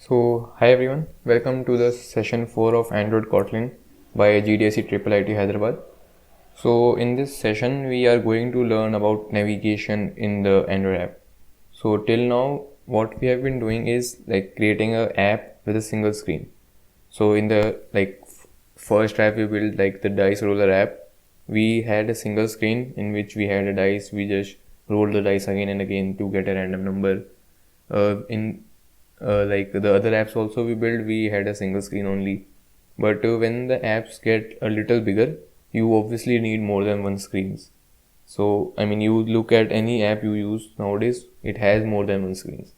So, hi everyone, welcome to the session 4 of Android Kotlin by GDSC Triple IT Hyderabad. So, in this session, we are going to learn about navigation in the Android app. So, till now, what we have been doing is like creating an app with a single screen. So, in the first app, we built like the dice roller app. We had a single screen in which we had a dice. We just rolled the dice again and again to get a random number. In like the other apps also we built, we had a single screen only. But when the apps get a little bigger, you obviously need more than one screens. So I mean, you look at any app you use nowadays, it has more than one screens.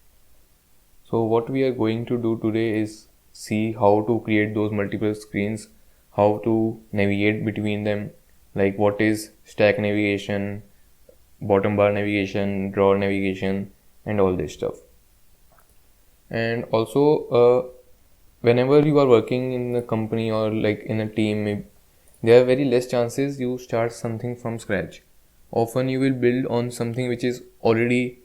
So what we are going to do today is see how to create those multiple screens, how to navigate between them, like what is stack navigation, bottom bar navigation, drawer navigation, and all this stuff. And also whenever you are working in a company or like in a team, there are very less chances you start something from scratch. Often you will build on something which is already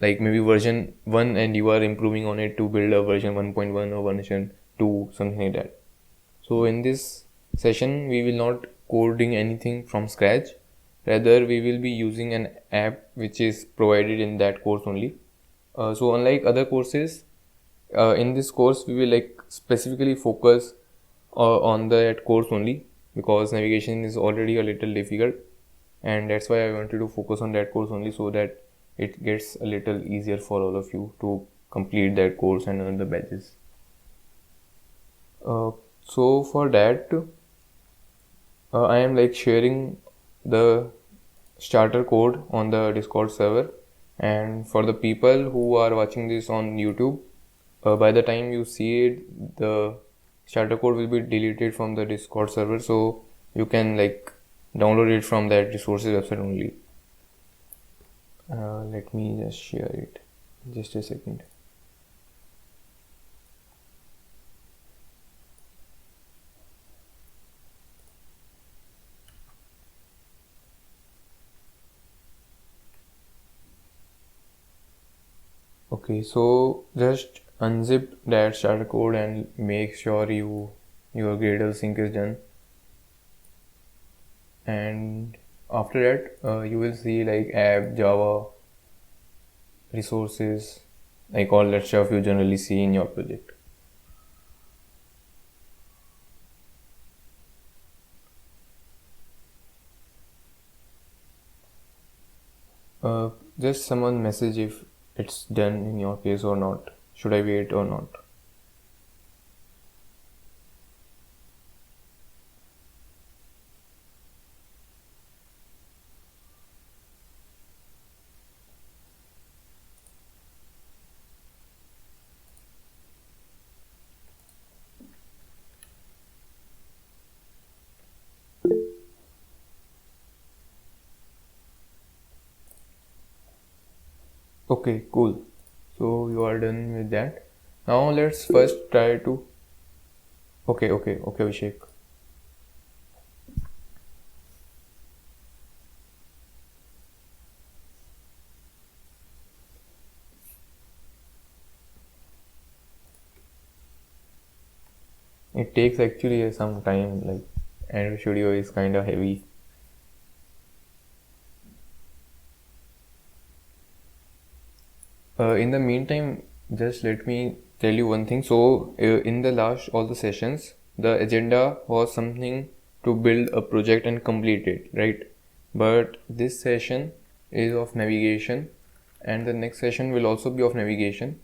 like maybe version 1 and you are improving on it to build a version 1.1 or version 2, something like that. So in this session we will not coding anything from scratch, rather we will be using an app which is provided in that course only. So unlike other courses, in this course we will like specifically focus on that course only, because navigation is already a little difficult, and that's why I wanted to focus on that course only, so that it gets a little easier for all of you to complete that course and earn the badges. So for that, I am like sharing the starter code on the Discord server, and for the people who are watching this on YouTube, by the time you see it, the starter code will be deleted from the Discord server, so you can like download it from that resources website only. Let me just share it, just a second. Okay, so just unzip that starter code and make sure your Gradle sync is done. And after that, you will see like app, Java, resources, like all that stuff you generally see in your project. Just someone message if it's done in your case or not. Should I wait or not? Okay, cool. So you are done with that. Now let's first try to. Okay, Abhishek. It takes actually some time, like Android Studio is kind of heavy. In the meantime, just let me tell you one thing. So in the last all the sessions, the agenda was something to build a project and complete it, right? But this session is of navigation, and the next session will also be of navigation,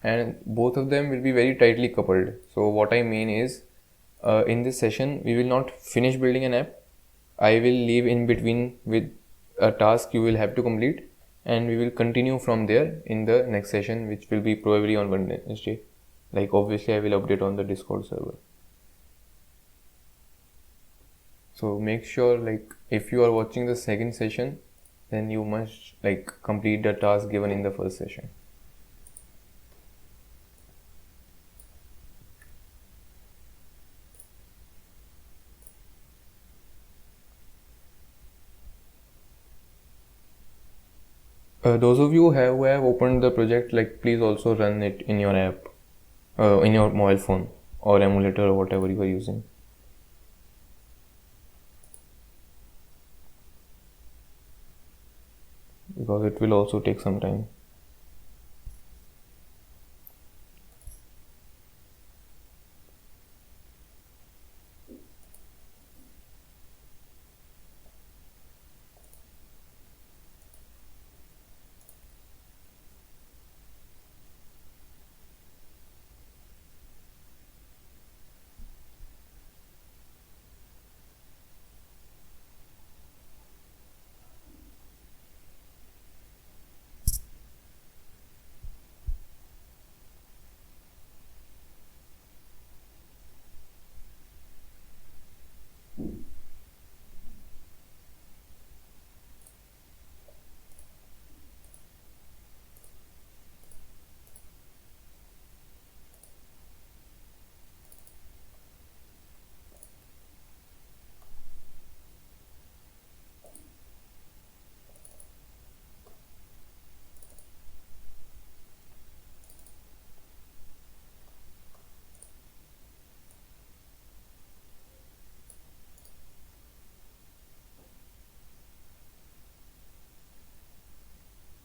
and both of them will be very tightly coupled. So what I mean is, in this session we will not finish building an app. I will leave in between with a task you will have to complete, and we will continue from there in the next session, which will be probably on Wednesday. Like obviously I will update on the Discord server. So make sure, like if you are watching the second session, then you must like complete the task given in the first session. Those of you who have opened the project, like please also run it in your app. in your mobile phone or emulator or whatever you are using. Because it will also take some time.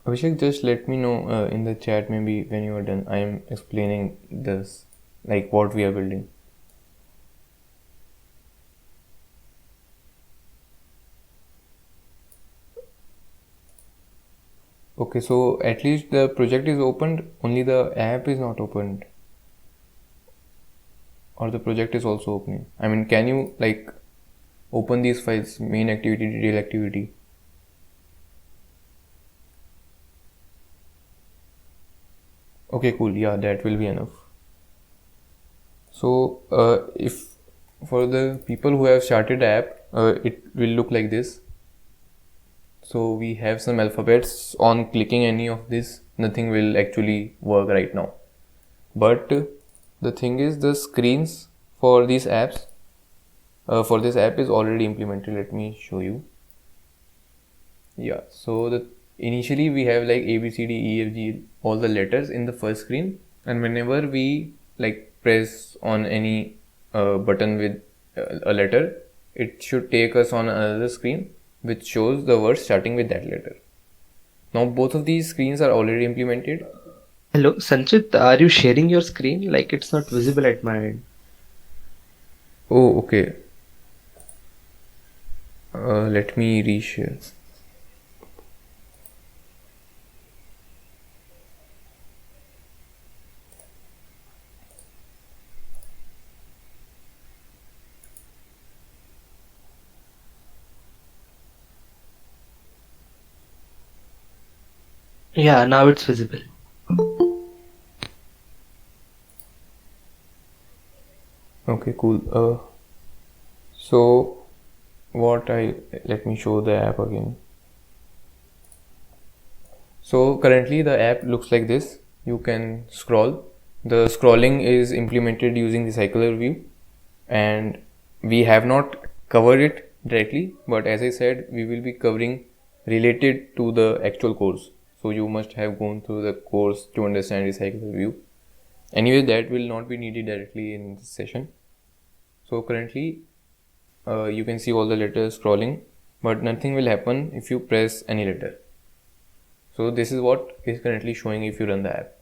Abhishek, just let me know in the chat maybe when you are done. I am explaining this, like what we are building. Okay, so at least the project is opened, only the app is not opened. Or the project is also opening. I mean, can you like open these files, main activity, detail activity? Okay, cool. Yeah, that will be enough. So, if for the people who have started the app, it will look like this. So we have some alphabets. On clicking any of this, nothing will actually work right now. But the thing is, the screens for these apps, for this app is already implemented. Let me show you. Yeah. So the initially we have like A B C D E F G, all the letters in the first screen, and whenever we like press on any button with a letter, it should take us on another screen which shows the word starting with that letter. Now both of these screens are already implemented. Hello, Sanchit, are you sharing your screen? Like it's not visible at my end. Oh, okay. Let me reshare. Yeah, now it's visible. Okay, cool. So what I let me show the app again. So currently the app looks like this. You can scroll. The scrolling is implemented using the cycler view, and we have not covered it directly, but as I said, we will be covering related to the actual course. So you must have gone through the course to understand the cycler view. Anyway, that will not be needed directly in this session. So currently you can see all the letters scrolling, but nothing will happen if you press any letter. So this is what is currently showing if you run the app.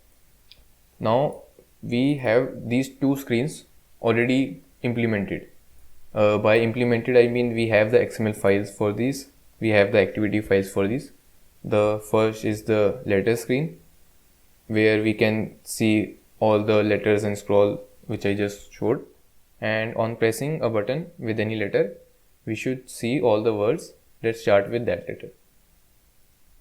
Now we have these two screens already implemented. By implemented I mean we have the XML files for these, we have the activity files for these. The first is the letter screen where we can see all the letters and scroll which I just showed, and on pressing a button with any letter we should see all the words that start with that letter.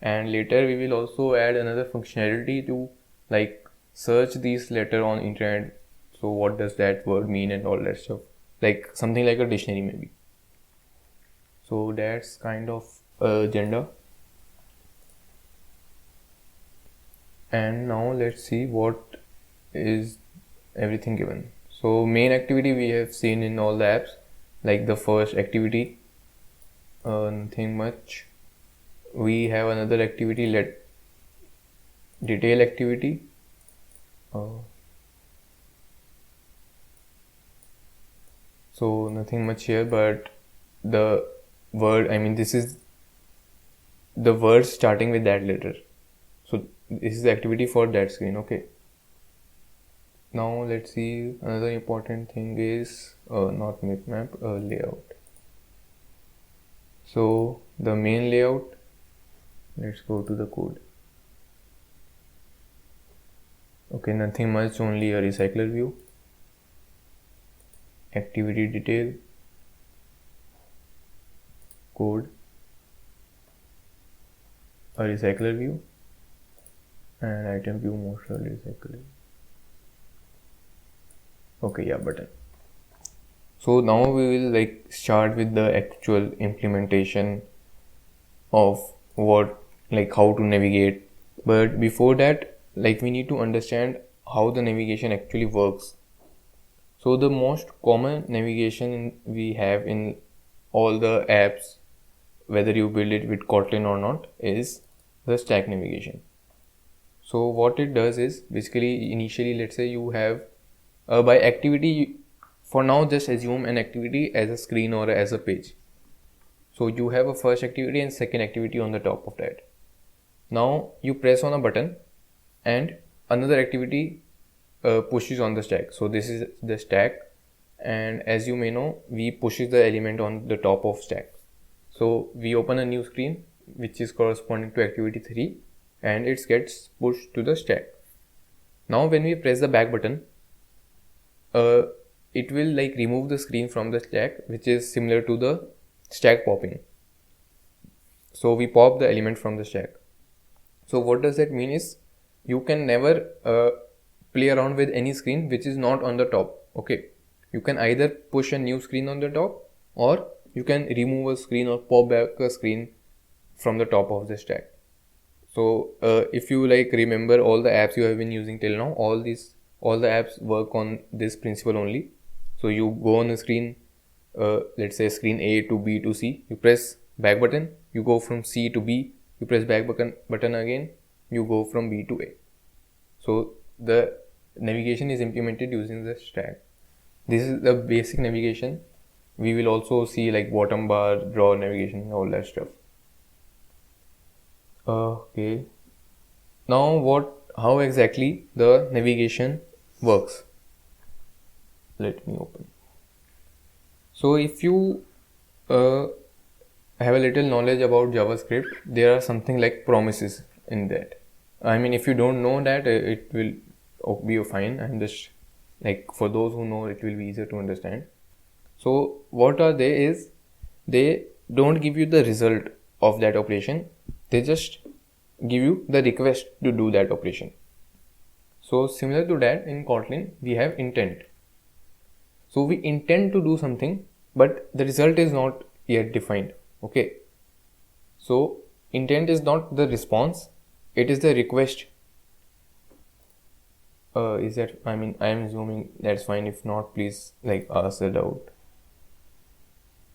And later we will also add another functionality to like search these letter on internet. So what does that word mean and all that stuff, like something like a dictionary maybe. So that's kind of agenda. And now let's see what is everything given. So main activity we have seen in all the apps, like the first activity, nothing much. We have another activity, let detail activity. So nothing much here, but the word, I mean, this is the word starting with that letter. So this is the activity for that screen. Okay. Now let's see, another important thing is not map, layout. So the main layout, let's go to the code. Okay, nothing much, only a recycler view, activity detail, code, a recycler view, and item view motion recycler. Okay, yeah, button. So now we will like start with the actual implementation of what, like how to navigate. But before that, like we need to understand how the navigation actually works. So the most common navigation we have in all the apps, whether you build it with Kotlin or not, is the stack navigation. So what it does is basically initially, let's say you have by activity, for now just assume an activity as a screen or as a page. So you have a first activity and second activity on the top of that. Now you press on a button and another activity pushes on the stack. So this is the stack, and as you may know, we pushes the element on the top of stack. So we open a new screen which is corresponding to activity 3 and it gets pushed to the stack. Now when we press the back button, it will like remove the screen from the stack, which is similar to the stack popping. So we pop the element from the stack. So what does that mean is you can never play around with any screen which is not on the top. Okay, you can either push a new screen on the top, or you can remove a screen or pop back a screen from the top of the stack. So if you like remember all the apps you have been using till now, all the apps work on this principle only. So you go on a screen, let's say screen A to B to C, you press back button, you go from C to B, you press back button again, you go from B to A. So the navigation is implemented using the stack. This is the basic navigation. We will also see like bottom bar, drawer navigation, all that stuff. Okay. Now how exactly the navigation works? Let me open. So if you have a little knowledge about JavaScript, there are something like promises in that. I mean, if you don't know that, it will be fine. I'm just like, for those who know, it will be easier to understand. So what are they is, they don't give you the result of that operation. They just give you the request to do that operation. So similar to that, in Kotlin, we have intent. So we intend to do something, but the result is not yet defined. Okay. So intent is not the response, it is the request. Is that, I mean, I am assuming that's fine. If not, please like ask the doubt.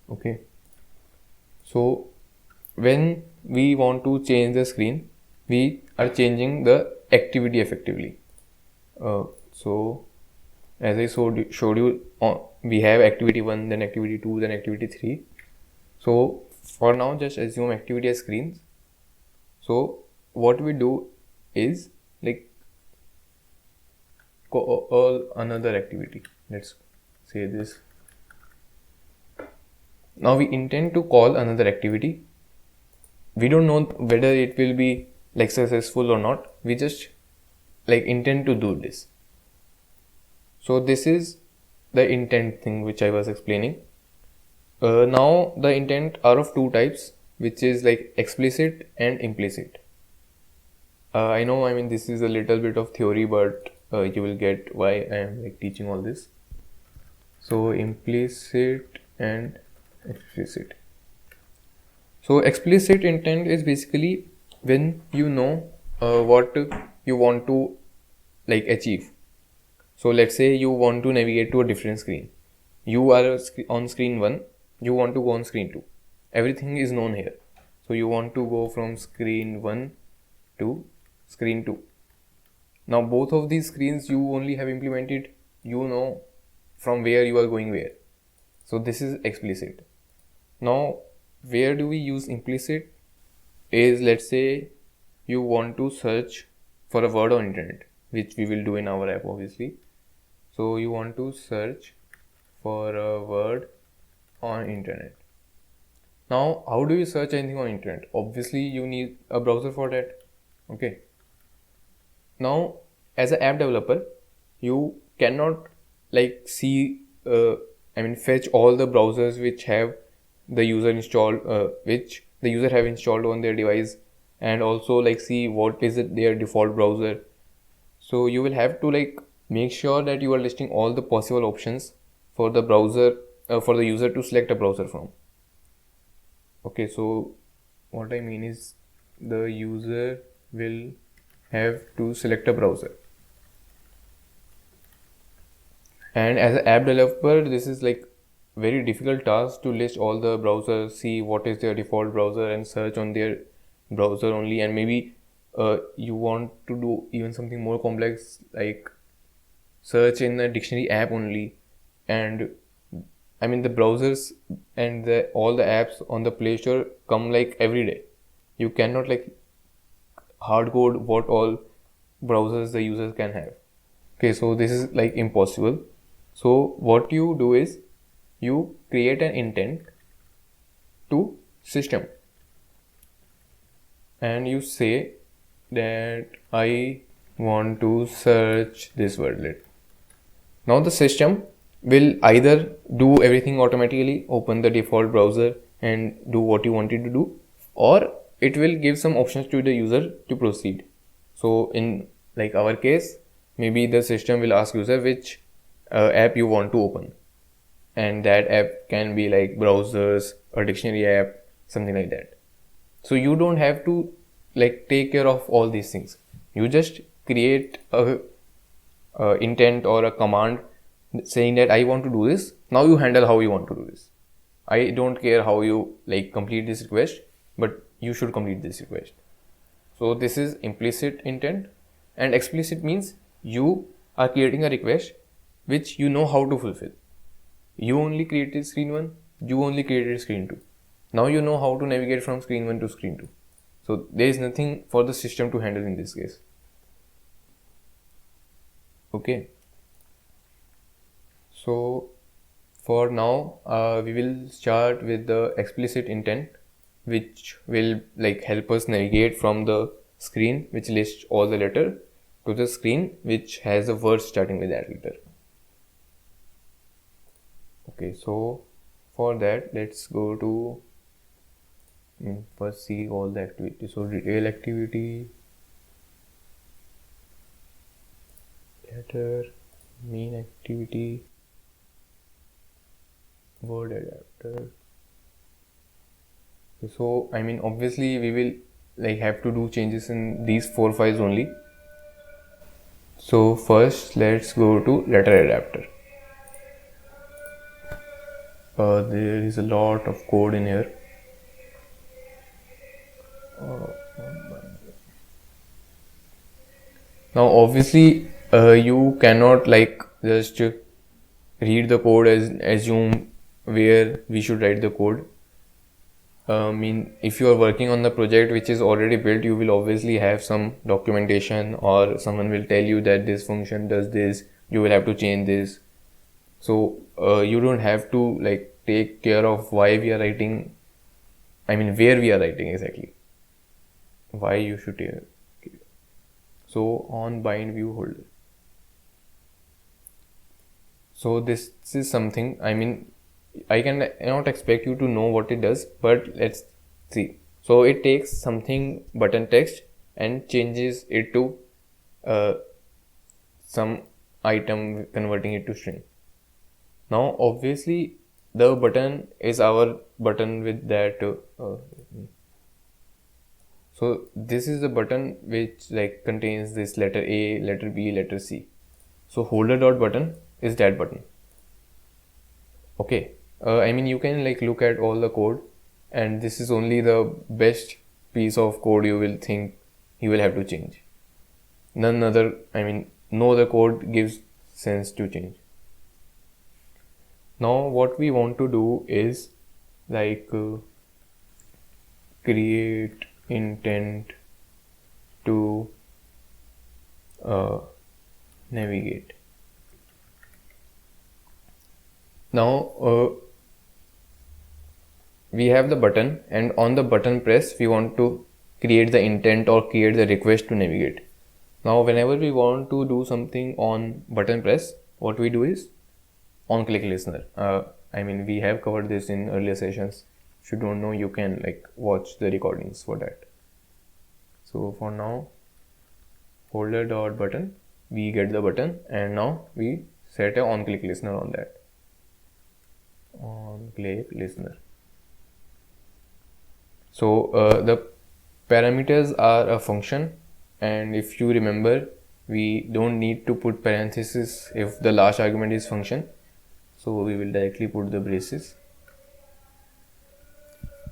Okay. So when we want to change the screen, we are changing the activity effectively. So as I showed you, we have activity 1, then activity 2, then activity 3. So for now, just assume activity as screens. So what we do is like call another activity. Let's say this. Now we intend to call another activity. We don't know whether it will be like successful or not. We just like intend to do this. So this is the intent thing which I was explaining. Now the intent are of two types, which is like explicit and implicit. I know, I mean, this is a little bit of theory, but you will get why I am like teaching all this. So implicit and explicit. So explicit intent is basically when you know what you want to like achieve. So let's say you want to navigate to a different screen. You are on screen 1, you want to go on screen 2. Everything is known here. So you want to go from screen 1 to screen 2. Now both of these screens you only have implemented, you know from where you are going where. So this is explicit. Now where do we use implicit is, let's say you want to search for a word on internet, which we will do in our app obviously. So you want to search for a word on internet. Now how do you search anything on internet? Obviously you need a browser for that. Okay, now as an app developer you cannot like see fetch all the browsers which have the user installed, which the user have installed on their device, and also like see what is it their default browser. So you will have to like make sure that you are listing all the possible options for the browser, for the user to select a browser from. Okay, so what I mean is the user will have to select a browser, and as an app developer this is like very difficult task to list all the browsers, see what is their default browser and search on their browser only. And maybe you want to do even something more complex like search in a dictionary app only. And the browsers and all the apps on the Play Store come like every day. You cannot like hard code what all browsers the users can have. Okay, so this is like impossible. So what you do is you create an intent to system and you say that I want to search this wordlet. Now the system will either do everything automatically, open the default browser and do what you wanted to do, or it will give some options to the user to proceed. So in like our case, maybe the system will ask user which app you want to open, and that app can be like browsers or dictionary app, something like that. So you don't have to like take care of all these things. You just create a intent or a command saying that I want to do this. Now you handle how you want to do this. I don't care how you like complete this request, but you should complete this request. So this is implicit intent, and explicit means you are creating a request which you know how to fulfill. You only created screen 1, you only created screen 2. Now you know how to navigate from screen 1 to screen 2. So there is nothing for the system to handle in this case. Okay. So for now, we will start with the explicit intent, which will like help us navigate from the screen which lists all the letter to the screen which has a word starting with that letter. Okay, so for that let's go to first see all the activities. So detail activity, letter, main activity, word adapter. So obviously we will like have to do changes in these 4 files only. So first let's go to letter adapter. There is a lot of code in here. Now obviously you cannot like just read the code and assume where we should write the code. If you are working on the project which is already built, you will obviously have some documentation, or someone will tell you that this function does this, you will have to change this. So you don't have to like take care of why we are writing, where we are writing exactly, why you should take. So on bind view holder. So this is something, I can not expect you to know what it does, but let's see. So it takes something button text and changes it to some item, converting it to string. Now obviously the button is our button with that so this is the button which like contains this letter A, letter B, letter C. So holder dot button is that button. Okay, you can like look at all the code, and this is only the best piece of code you will think you will have to change. None other, no other code gives sense to change. Now what we want to do is like create intent to navigate. Now we have the button, and on the button press we want to create the intent or create the request to navigate. Now whenever we want to do something on button press, what we do is on click listener. I mean, we have covered this in earlier sessions. If you don't know, you can like watch the recordings for that. So for now, holder dot button, we get the button, and now we set a on click listener on that. On click listener. So the parameters are a function, and if you remember, we don't need to put parentheses if the last argument is function. So we will directly put the braces.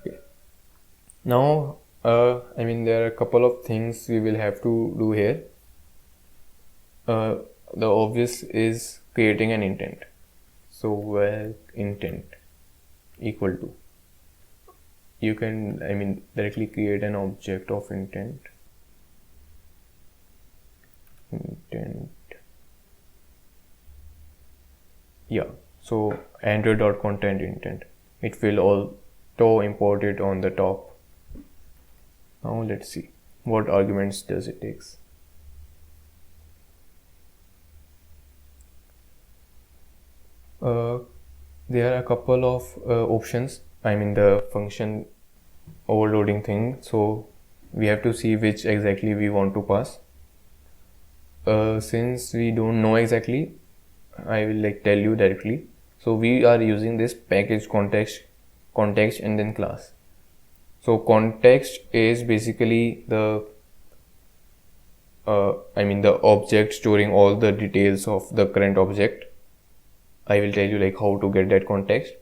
Okay. Now, I mean, there are a couple of things we will have to do here. The obvious is creating an intent. So where intent equal to, you can, I mean, directly create an object of intent. Yeah, so android.content intent, it will auto import it on the top. Now let's see what arguments does it takes. There are a couple of options, I mean the function overloading thing, so we have to see which exactly we want to pass. Since we don't know exactly, I will like tell you directly. So we are using this package context and then class. So context is basically the I mean the object storing all the details of the current object. I will tell you like how to get that context.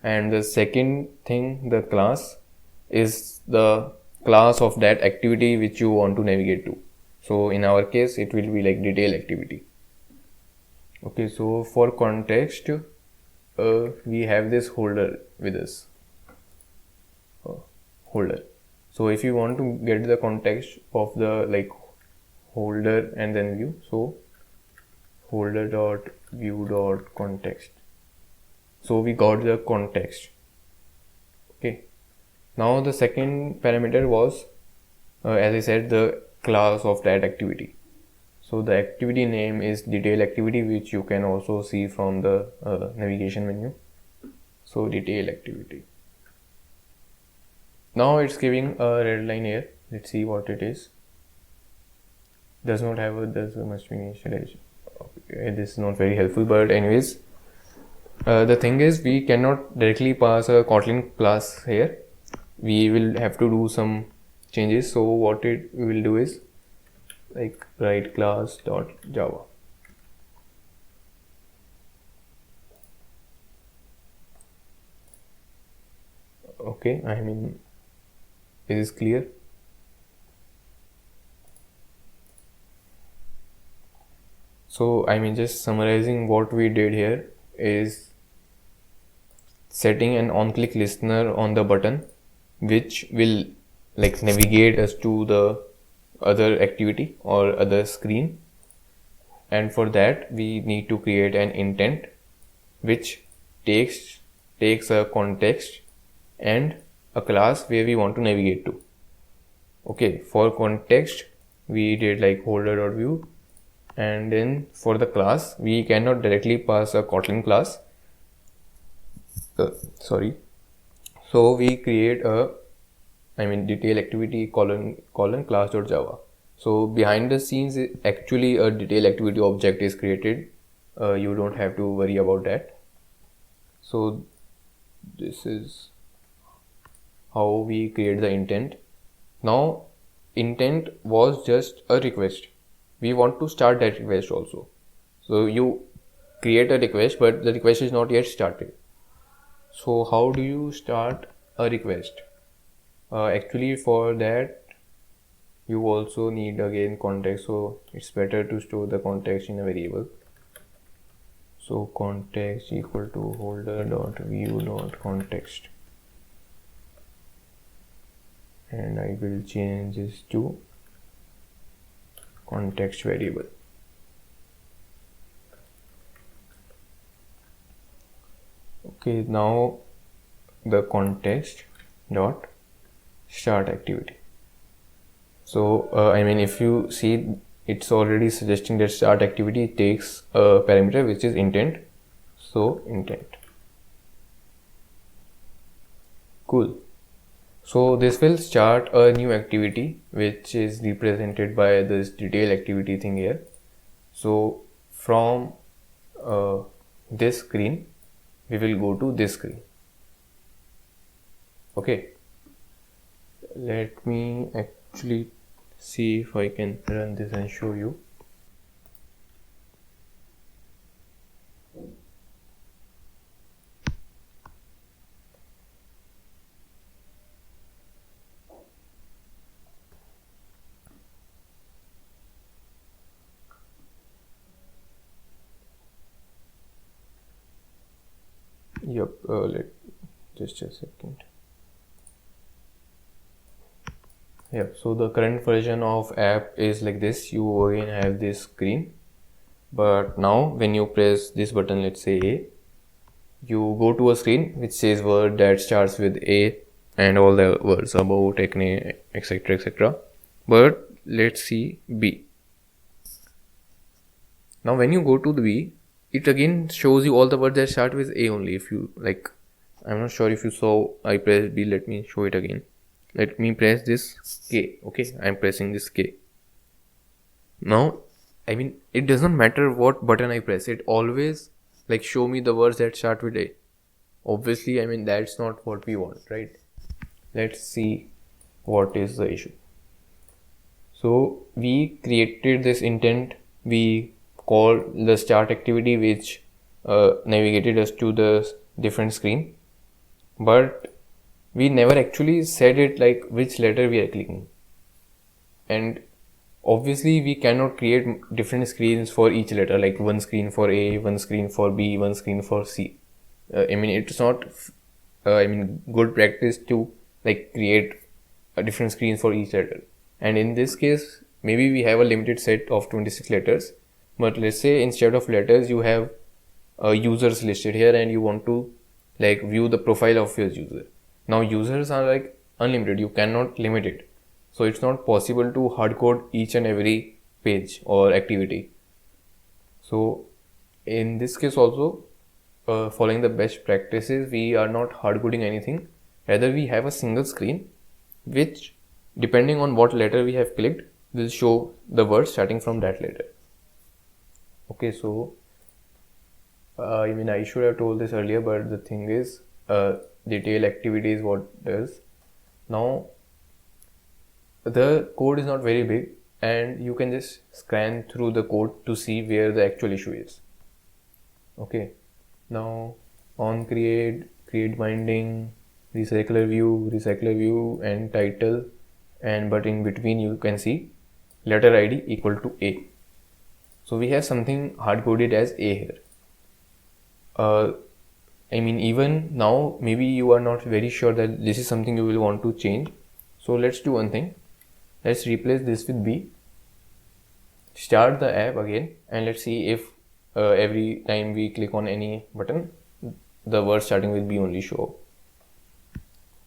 And the second thing, the class, is the class of that activity which you want to navigate to. So in our case, it will be like detail activity. Okay, so for context, we have this holder with us. Holder. So if you want to get the context of the like holder and then view, so holder dot view dot context. So we got the context. Okay. Now the second parameter was, as I said, the class of that activity. So the activity name is detail activity, which you can also see from the navigation menu. So detail activity. Now it's giving a red line here. Let's see what it is. Does not have a, there's a must be initialization. Okay, this is not very helpful, but anyways, the thing is we cannot directly pass a Kotlin class here. We will have to do some changes. So what we will do is like write class dot java. Okay, I mean, is this clear? So I mean, just summarizing what we did here is setting an on-click listener on the button, which will like navigate us to the other activity or other screen. And for that, we need to create an intent, which takes a context and a class where we want to navigate to. Okay, for context, we did like holder.view, and then for the class, we cannot directly pass a Kotlin class. Sorry. So we create a, I mean, detail activity colon class.java. So behind the scenes, actually a detail activity object is created. You don't have to worry about that. So this is how we create the intent. Now intent was just a request. We want to start that request also. So you create a request, but the request is not yet started. So how do you start a request? Actually for that you also need again context, so it's better to store the context in a variable. So context equal to holder dot view dot context, and I will change this to context variable. Okay, now the context dot start activity. So I mean, if you see, it's already suggesting that start activity takes a parameter which is intent. So intent. Cool. So this will start a new activity which is represented by this detail activity thing here. So from this screen we will go to this screen. Okay, let me actually see if I can run this and show you. Yep, let just a second. Yeah, so the current version of app is like this. You again have this screen, but now when you press this button, let's say A, you go to a screen which says word that starts with A and all the words about acne, etc, etc. But let's see B. Now when you go to the B, it again shows you all the words that start with A only. If you like, I'm not sure if you saw I pressed B. Let me show it again. Let me press this K. Okay, I'm pressing this K. Now, I mean, it doesn't matter what button I press, it always like show me the words that start with A. Obviously, I mean, that's not what we want, right? Let's see what is the issue. So we created this intent, we called the start activity which navigated us to the different screen, but we never actually said it like which letter we are clicking. And obviously we cannot create different screens for each letter, like one screen for A, one screen for B, one screen for C. I mean, it's not good practice to like create a different screen for each letter. And in this case, maybe we have a limited set of 26 letters, but let's say instead of letters you have users listed here and you want to like view the profile of your user. Now users are like unlimited, you cannot limit it. So it's not possible to hard code each and every page or activity. So in this case also, following the best practices, we are not hard coding anything. Rather, we have a single screen which, depending on what letter we have clicked, will show the word starting from that letter. Okay, so I mean, I should have told this earlier, but the thing is, detail activity is what does. Now, the code is not very big and you can just scan through the code to see where the actual issue is. Okay, now on create binding, recycler view and title, and but in between you can see letter ID equal to A. So we have something hard coded as A here. I mean, even now maybe you are not very sure that this is something you will want to change. So let's do one thing. Let's replace this with B. Start the app again and let's see if every time we click on any button, the word starting with B only show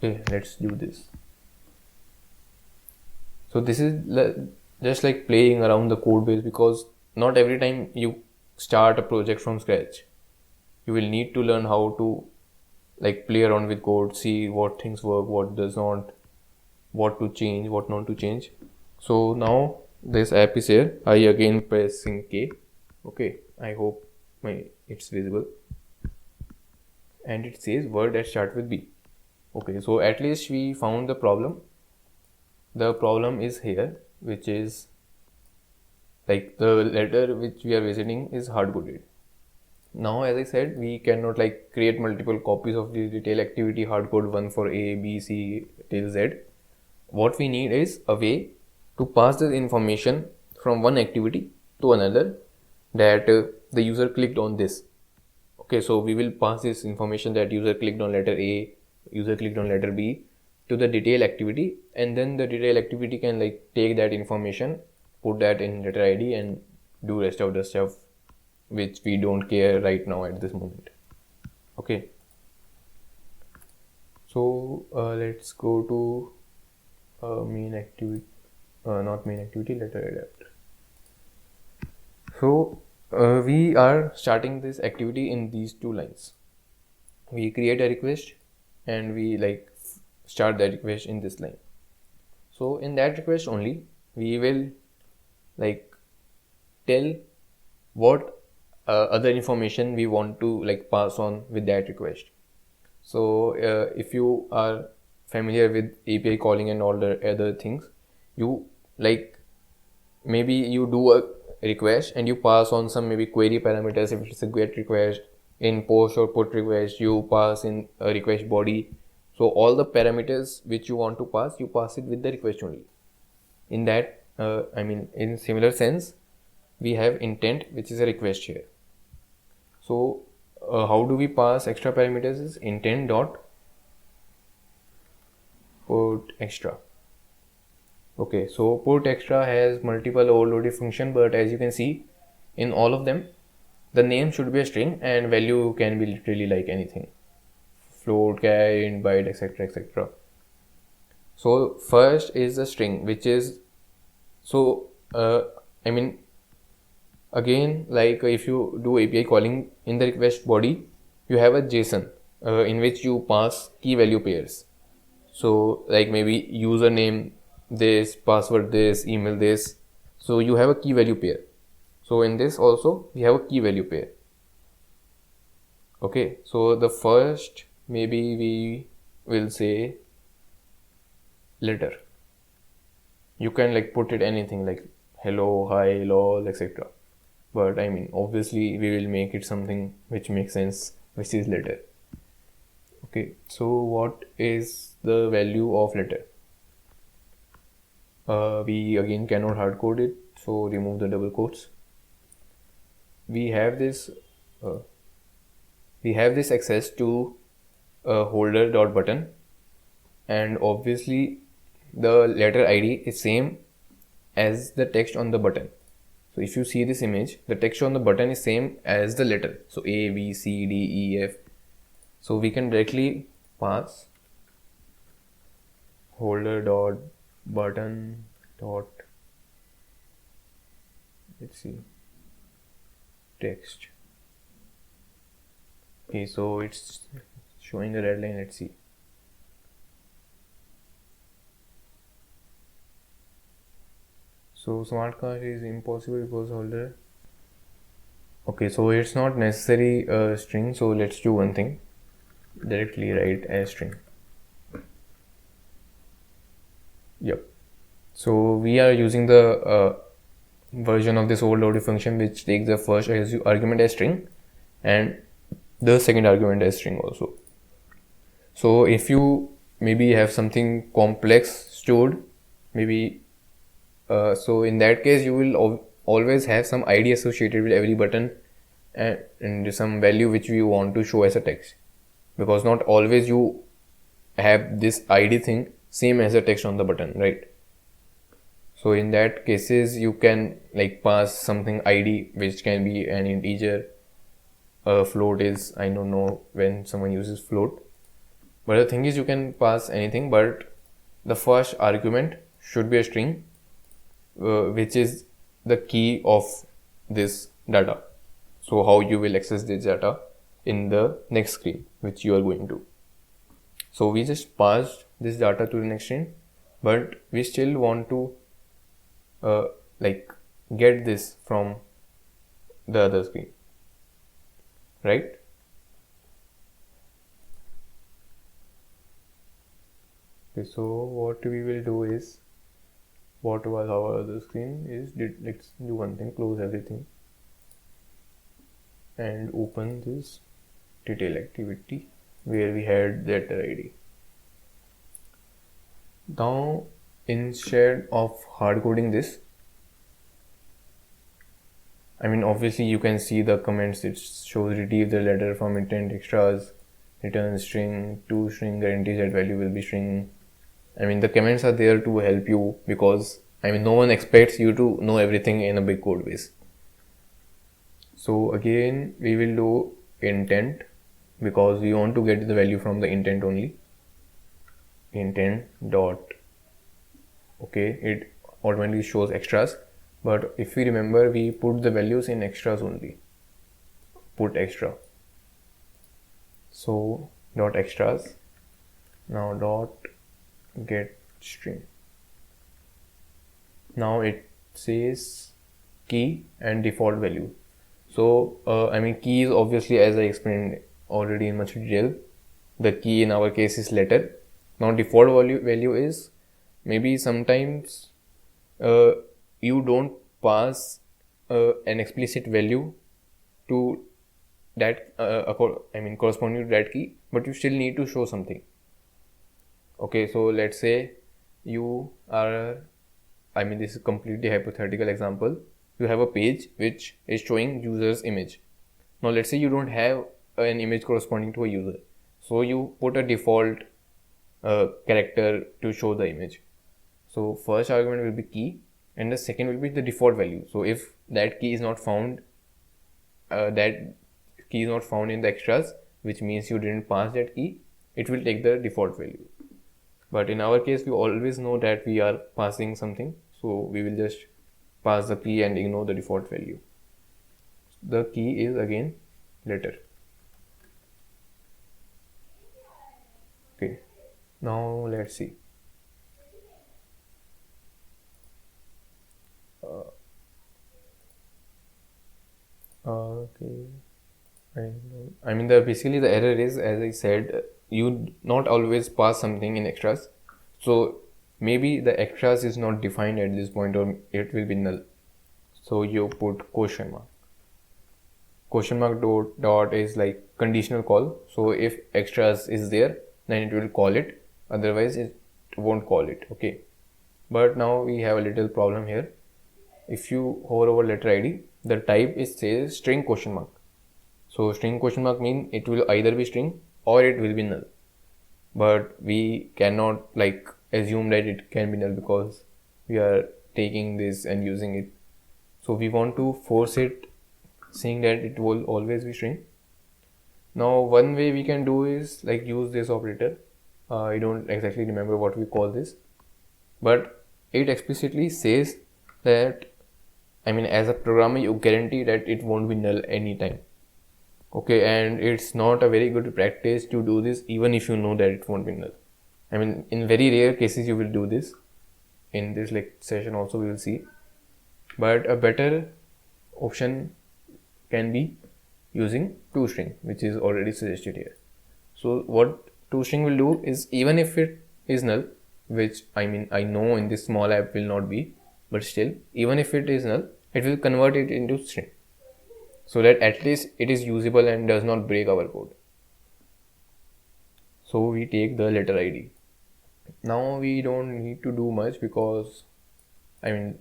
up. Okay, let's do this. So this is just like playing around the code base, because not every time you start a project from scratch, you will need to learn how to like play around with code, see what things work, what does not, what to change, what not to change. So now this app is here. I again pressing K. Okay, I hope it's visible. And it says word that start with B. Okay, so at least we found the problem. The problem is here, which is like the letter which we are visiting is hard coded. Now, as I said, we cannot like create multiple copies of the detail activity hard code, one for A, B, C till Z. What we need is a way to pass this information from one activity to another, that the user clicked on this. Okay, so we will pass this information that user clicked on letter A, user clicked on letter B to the detail activity, and then the detail activity can like take that information, put that in letter ID, and do rest of the stuff which we don't care right now at this moment. Okay, so let's go to main activity, not main activity, letter adapter. So we are starting this activity in these two lines. We create a request and we like start that request in this line. So in that request only we will like tell what other information we want to like pass on with that request. So if you are familiar with API calling and all the other things, you like maybe you do a request and you pass on some maybe query parameters. If it's a GET request, in post or put request you pass in a request body. So all the parameters which you want to pass, you pass it with the request only. In that in similar sense, we have intent, which is a request here. So how do we pass extra parameters? Is intent dot put extra. Okay, so put extra has multiple overloaded function, but as you can see in all of them, the name should be a string and value can be literally like anything, float, char, int, byte, etc, etc. So first is the string, which is so I mean again, like if you do API calling in the request body, you have a JSON in which you pass key value pairs. So like maybe username this, password this, email this. So you have a key value pair. So in this also we have a key value pair. Okay, so the first maybe we will say letter. You can like put it anything like hello, hi, lol, etc. But I mean obviously we will make it something which makes sense, which is letter. Okay, so what is the value of letter? We again cannot hard code it, so remove the double quotes. We have this access to holder dot button, and obviously the letter ID is same as the text on the button. So if you see this image, the text on the button is same as the letter. So A, B, C, D, E, F. So we can directly pass holder dot button dot, let's see, text. Okay, so it's showing a red line. Let's see. So smart card is impossible because holder. Okay, so it's not necessary a string. So let's do one thing. Directly write a string. Yep. So we are using the version of this overloaded function which takes the first argument as string and the second argument as string also. So if you maybe have something complex stored, maybe so in that case you will always have some ID associated with every button and some value which you want to show as a text, because not always you have this ID thing same as the text on the button, right? So in that cases you can like pass something ID which can be an integer. Float is, I don't know when someone uses float, but the thing is you can pass anything, but the first argument should be a string which is the key of this data. So how you will access this data in the next screen which you are going to. So we just passed this data to the next screen, but we still want to like get this from the other screen, right? Okay, so what we will do is, what was our other screen is, let's do one thing, close everything and open this detail activity where we had letter ID. Now instead of hard coding this, I mean, obviously you can see the comments. It shows retrieve the letter from intent extras, return string, to string, guarantees that value will be string. I mean, the comments are there to help you because, I mean, no one expects you to know everything in a big code base. So again, we will do intent because we want to get the value from the intent only. Intent dot, okay, it automatically shows extras, but if we remember, we put the values in extras only. Put extra. So dot extras. Now dot get string. Now it says key and default value. So I mean, key is obviously, as I explained already in much detail, the key in our case is letter. Now default value is, maybe sometimes you don't pass an explicit value to that I mean corresponding to that key, but you still need to show something. Okay, so let's say you are, I mean, this is completely hypothetical example. You have a page which is showing user's image. Now let's say you don't have an image corresponding to a user, so you put a default character to show the image. So first argument will be key and the second will be the default value. So if that key is not found, that key is not found in the extras, which means you didn't pass that key, it will take the default value. But in our case, we always know that we are passing something, so we will just pass the key and ignore the default value. The key is again letter. Okay, now let's see. Okay, I mean, basically the error is, as I said, you not always pass something in extras. So maybe the extras is not defined at this point, or it will be null. So you put question mark. Question mark dot is like conditional call. So if extras is there, then it will call it. Otherwise, it won't call it. Okay. But now we have a little problem here. If you hover over letter ID, the type is says string question mark. So string question mark means it will either be string or it will be null. But we cannot like assume that it can be null because we are taking this and using it. So we want to force it, saying that it will always be string. Now one way we can do is like use this operator. I don't exactly remember what we call this, but it explicitly says that, I mean, as a programmer, you guarantee that it won't be null anytime. Okay, and it's not a very good practice to do this even if you know that it won't be null. I mean, in very rare cases you will do this. In this like session also we will see. But a better option can be using toString, which is already suggested here. So what toString will do is, even if it is null, which I mean I know in this small app will not be, but still, even if it is null, it will convert it into string, so that at least it is usable and does not break our code. So we take the letter ID. Now we don't need to do much because, I mean,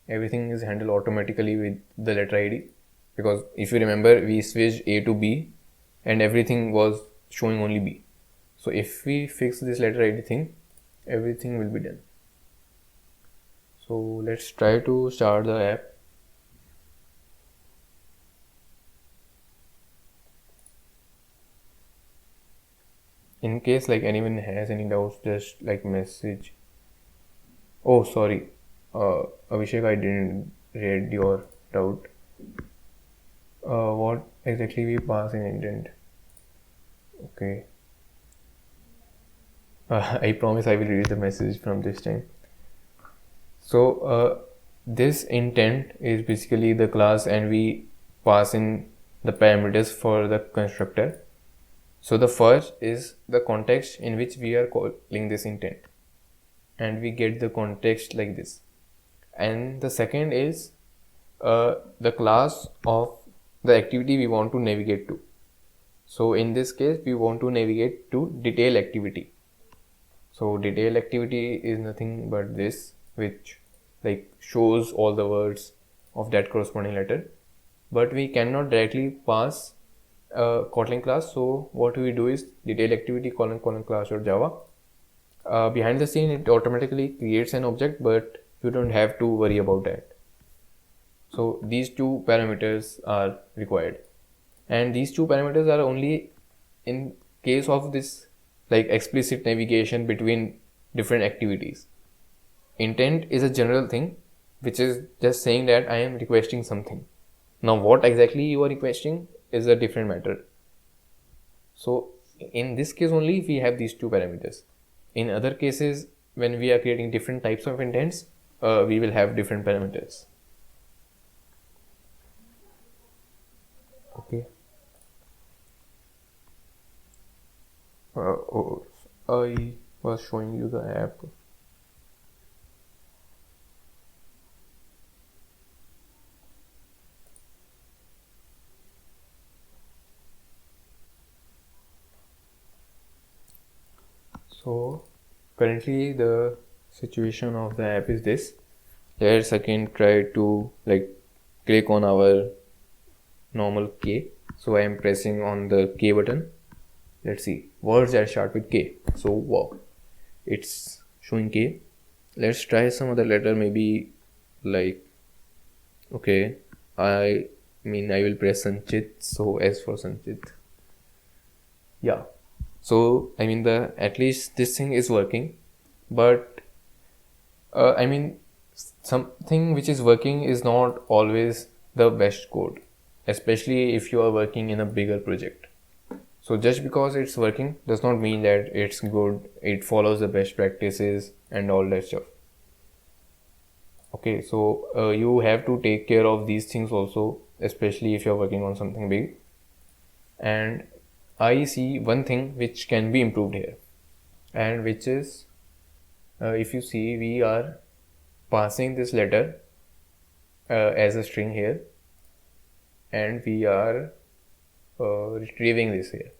everything is handled automatically with the letter ID, because if you remember, we switched A to B and everything was showing only B. So if we fix this letter ID thing, everything will be done. So let's try to start the app. In case like anyone has any doubts, just like message. Oh, sorry, Abhishek, I didn't read your doubt. What exactly we pass in intent? Okay. I promise I will read the message from this time. So this intent is basically the class, and we pass in the parameters for the constructor. So the first is the context in which we are calling this intent, and we get the context like this. And the second is the class of the activity we want to navigate to. So in this case, we want to navigate to detail activity. So detail activity is nothing but this, which like shows all the words of that corresponding letter. but we cannot directly pass a Kotlin class. So what we do is detail activity :class.java. Behind the scene, it automatically creates an object, but you don't have to worry about that. So these two parameters are required, and these two parameters are only in case of this like explicit navigation between different activities. Intent is a general thing, which is just saying that I am requesting something. Now what exactly you are requesting is a different matter. So in this case only we have these two parameters. In other cases, when we are creating different types of intents, we will have different parameters. Okay. I was showing you the app. So currently the situation of the app is this. Let's again try to like click on our normal K. So I am pressing on the K button. Let's see words that start with K. So wow, it's showing K. Let's try some other letter, maybe like, okay, I will press Sanchit. So S for Sanchit. Yeah. So the at least this thing is working, but something which is working is not always the best code, especially if you are working in a bigger project. So just because it's working does not mean that it's good, it follows the best practices and all that stuff. Okay, so you have to take care of these things also, especially if you're working on something big. And I see one thing which can be improved here, and which is if you see, we are passing this letter as a string here, and we are retrieving this here.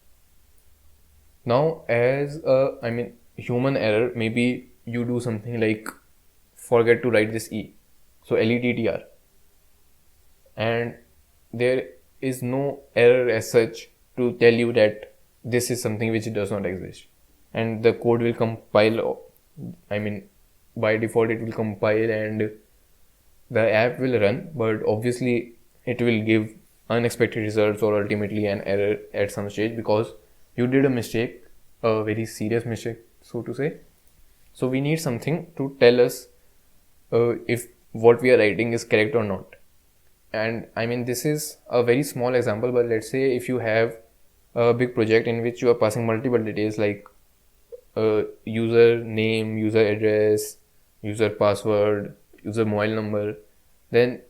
Now as a human error, maybe you do something like forget to write this E, so LETTR, and there is no error as such to tell you that this is something which does not exist, and the code will compile. By default it will compile and the app will run, but obviously it will give unexpected results or ultimately an error at some stage because you did a mistake, a very serious mistake, so to say. So we need something to tell us if what we are writing is correct or not. And this is a very small example, but let's say if you have a big project in which you are passing multiple details like user name, user address, user password, user mobile number, then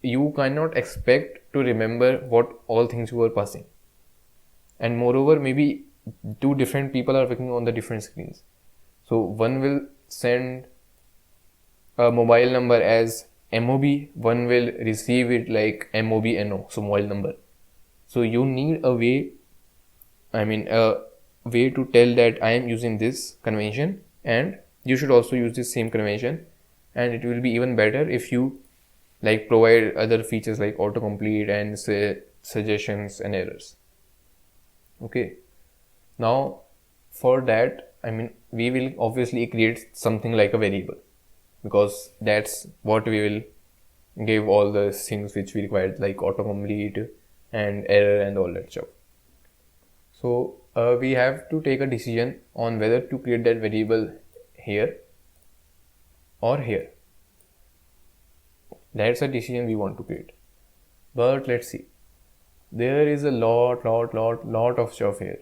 you cannot expect to remember what all things you are passing. And moreover, maybe two different people are working on the different screens. So one will send a mobile number as MOB, one will receive it like MOBNO, so mobile number. So you need a way, a way to tell that I am using this convention and you should also use this same convention, and it will be even better if you like provide other features like autocomplete and say suggestions and errors. Okay, now for that we will obviously create something like a variable, because that's what we will give all the things which we required like autocomplete and error and all that stuff. So we have to take a decision on whether to create that variable here or here. That's a decision we want to create. But let's see, there is a lot of stuff here.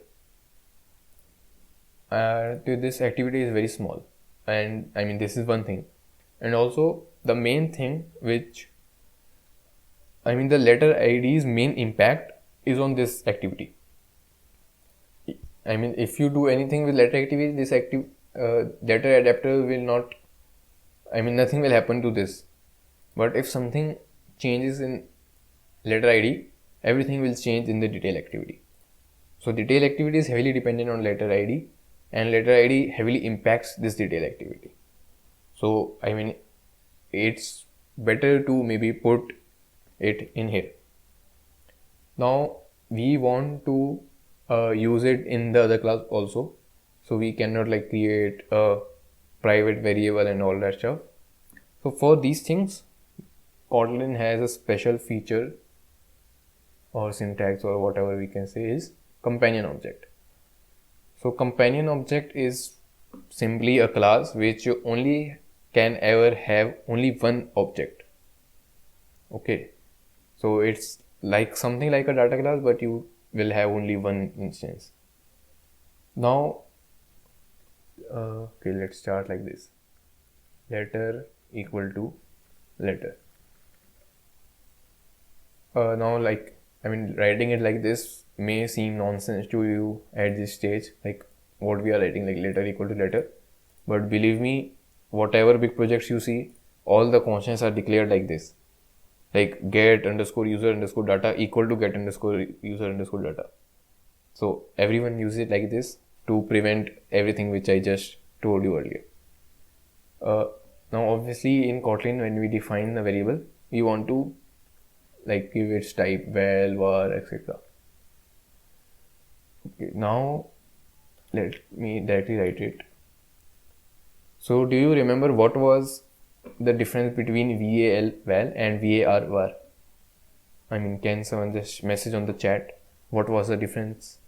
This activity is very small, and this is one thing, and also the main thing which the letter ID's main impact is on this activity. If you do anything with letter activity, this letter adapter will not, nothing will happen to this. But if something changes in letter ID, everything will change in the detail activity. So detail activity is heavily dependent on letter ID, and letter ID heavily impacts this detail activity. So it's better to maybe put it in here. Now we want to use it in the other class also, so we cannot like create a private variable and all that stuff. So for these things, Kotlin has a special feature or syntax or whatever we can say is companion object. So companion object is simply a class which you only can ever have only one object. Okay, so it's like something like a data class, but you will have only one instance. Now, okay, let's start like this. Letter equal to letter. Now, like, I mean, writing it like this may seem nonsense to you at this stage, like what we are writing, like letter equal to letter. But believe me, whatever big projects you see, all the constants are declared like this, like get underscore user underscore data equal to get underscore user underscore data. So everyone uses it like this to prevent everything which I just told you earlier. Now obviously in Kotlin, when we define the variable, we want to like give its type val, var, etc. Okay, now let me directly write it. So do you remember what was the difference between val val and var var? I mean, can someone just message on the chat what was the difference?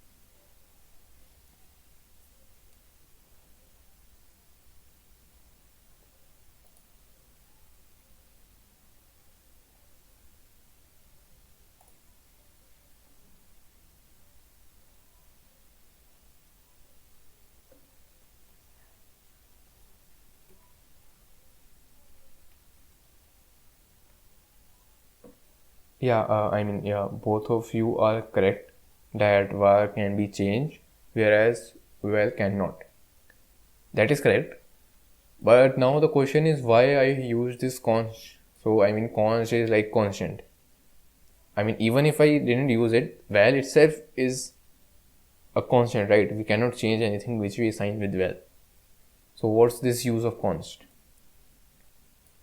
Yeah, I mean, yeah, both of you are correct that var can be changed, whereas val cannot. That is correct. But now the question is why I use this const. So I mean, const is like constant. I mean, even if I didn't use it, val itself is a constant, right? We cannot change anything which we assign with val. So what's this use of const?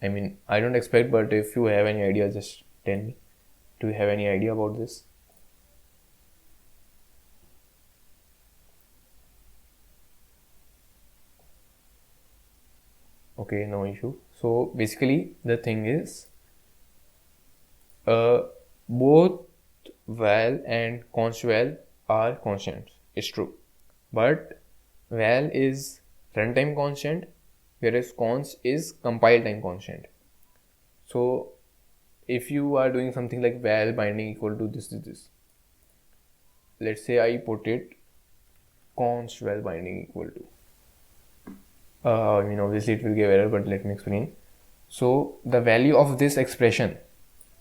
I mean, I don't expect, but if you have any idea, just tell me. Do you have any idea about this? Okay, no issue. So basically the thing is both val and const val are constants. It's true. But val is runtime constant, whereas const is compile time constant. So if you are doing something like val binding equal to this, let's say I put it const val binding equal to, I mean obviously it will give error, but let me explain. So the value of this expression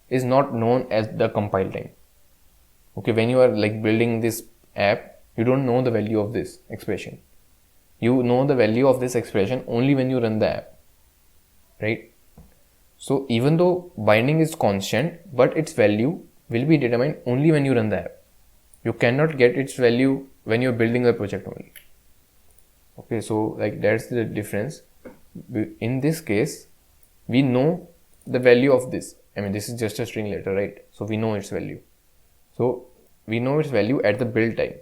is not known as the compile time. Okay, when you are like building this app, you don't know the value of this expression. You know the value of this expression only when you run the app, right? So even though binding is constant, but its value will be determined only when you run the app. You cannot get its value when you're building the project only. Okay, so like that's the difference. In this case, we know the value of this. I mean, this is just a string letter, right? So we know its value. So we know its value at the build time,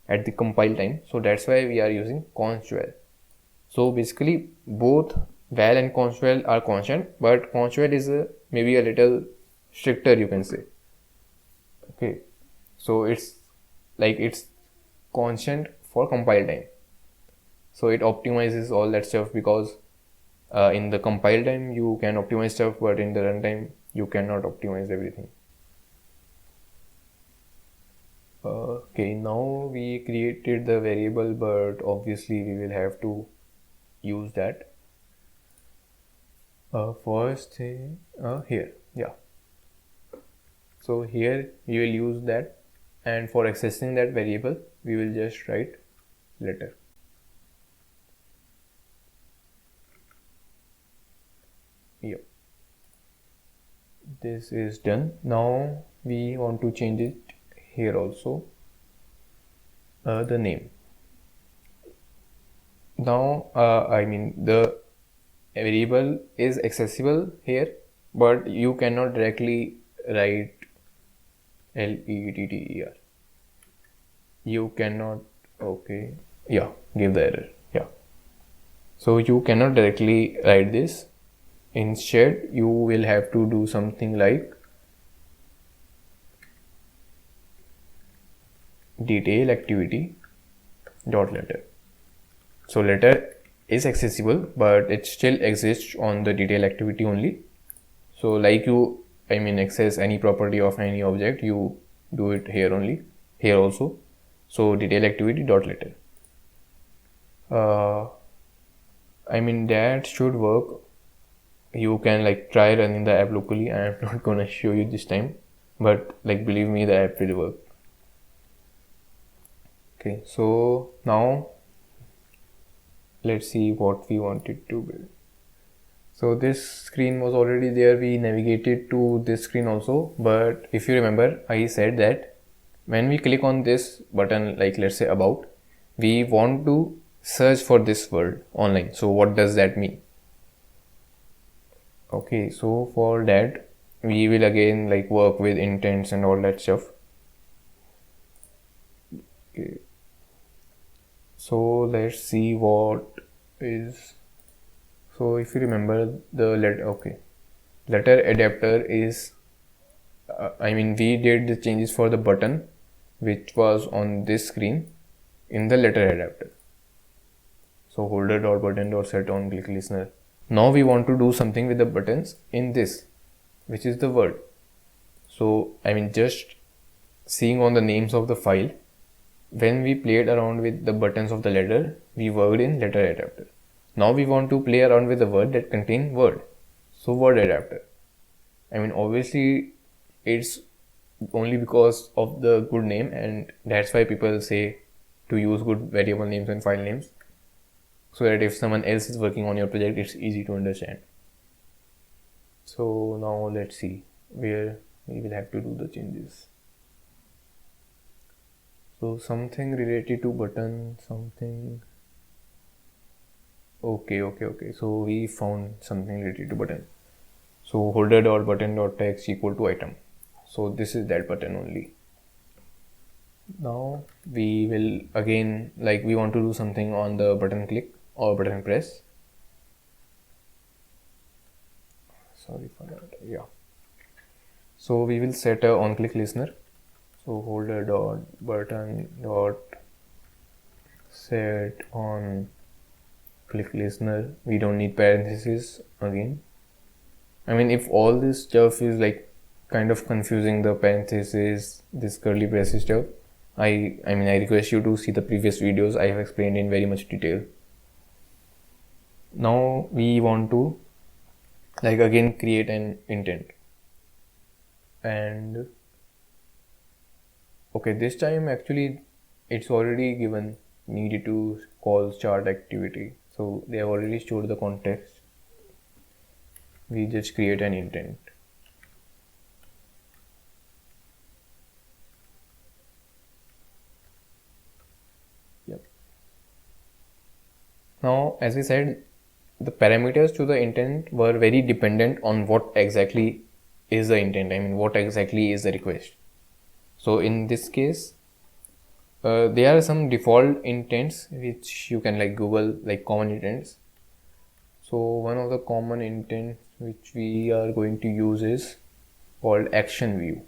at the compile time. So that's why we are using const val. So basically both val and const val are constant, but const val is maybe a little stricter, you can say. Okay, so it's like it's constant for compile time. So it optimizes all that stuff because in the compile time you can optimize stuff, but in the runtime you cannot optimize everything. Okay, now we created the variable, but obviously we will have to use that. First thing here, yeah. So here we will use that, and for accessing that variable we will just write letter. Yep, this is done. Now we want to change it here also, the name. Now I mean the variable is accessible here, but you cannot directly write letter. You cannot, okay, yeah, give the error, yeah. So you cannot directly write this. Instead, you will have to do something like detail activity dot letter. So letter is accessible, but it still exists on the detail activity only. So like you, access any property of any object, you do it here only, here also. So detail activity dot letter. That should work. You can like try running the app locally. I am not gonna show you this time, but like believe me, the app will work. Okay, so now let's see what we wanted to build. So this screen was already there. We navigated to this screen also, but if you remember, I said that when we click on this button, like let's say about, we want to search for this word online. So what does that mean? Okay, so for that we will again like work with intents and all that stuff. Okay, so let's see what is. So if you remember the letter adapter is we did the changes for the button which was on this screen in the letter adapter. So holder.button.set on click listener. Now we want to do something with the buttons in this, which is the word. So just seeing on the names of the file, when we played around with the buttons of the letter, we worked in letter adapter. Now we want to play around with the word that contain word. So word adapter. Obviously it's only because of the good name, and that's why people say to use good variable names and file names, so that if someone else is working on your project, it's easy to understand. So now let's see where we will have to do the changes. So something related to button, something. Okay. So we found something related to button. So holder.button.text equal to item. So this is that button only. Now we will again, like we want to do something on the button click or button press. Sorry for that. Yeah. So we will set a on click listener. So holder.button.set on click listener. We don't need parentheses again. If all this stuff is like kind of confusing, the parentheses, this curly braces stuff, I request you to see the previous videos. I have explained in very much detail. Now we want to like again create an intent, and okay, this time actually it's already given needed to call start activity, so they have already stored the context. We just create an intent. Yep. Now as we said, the parameters to the intent were very dependent on what exactly is the intent, what exactly is the request. So in this case, there are some default intents which you can like Google, like common intents. So one of the common intents which we are going to use is called action view.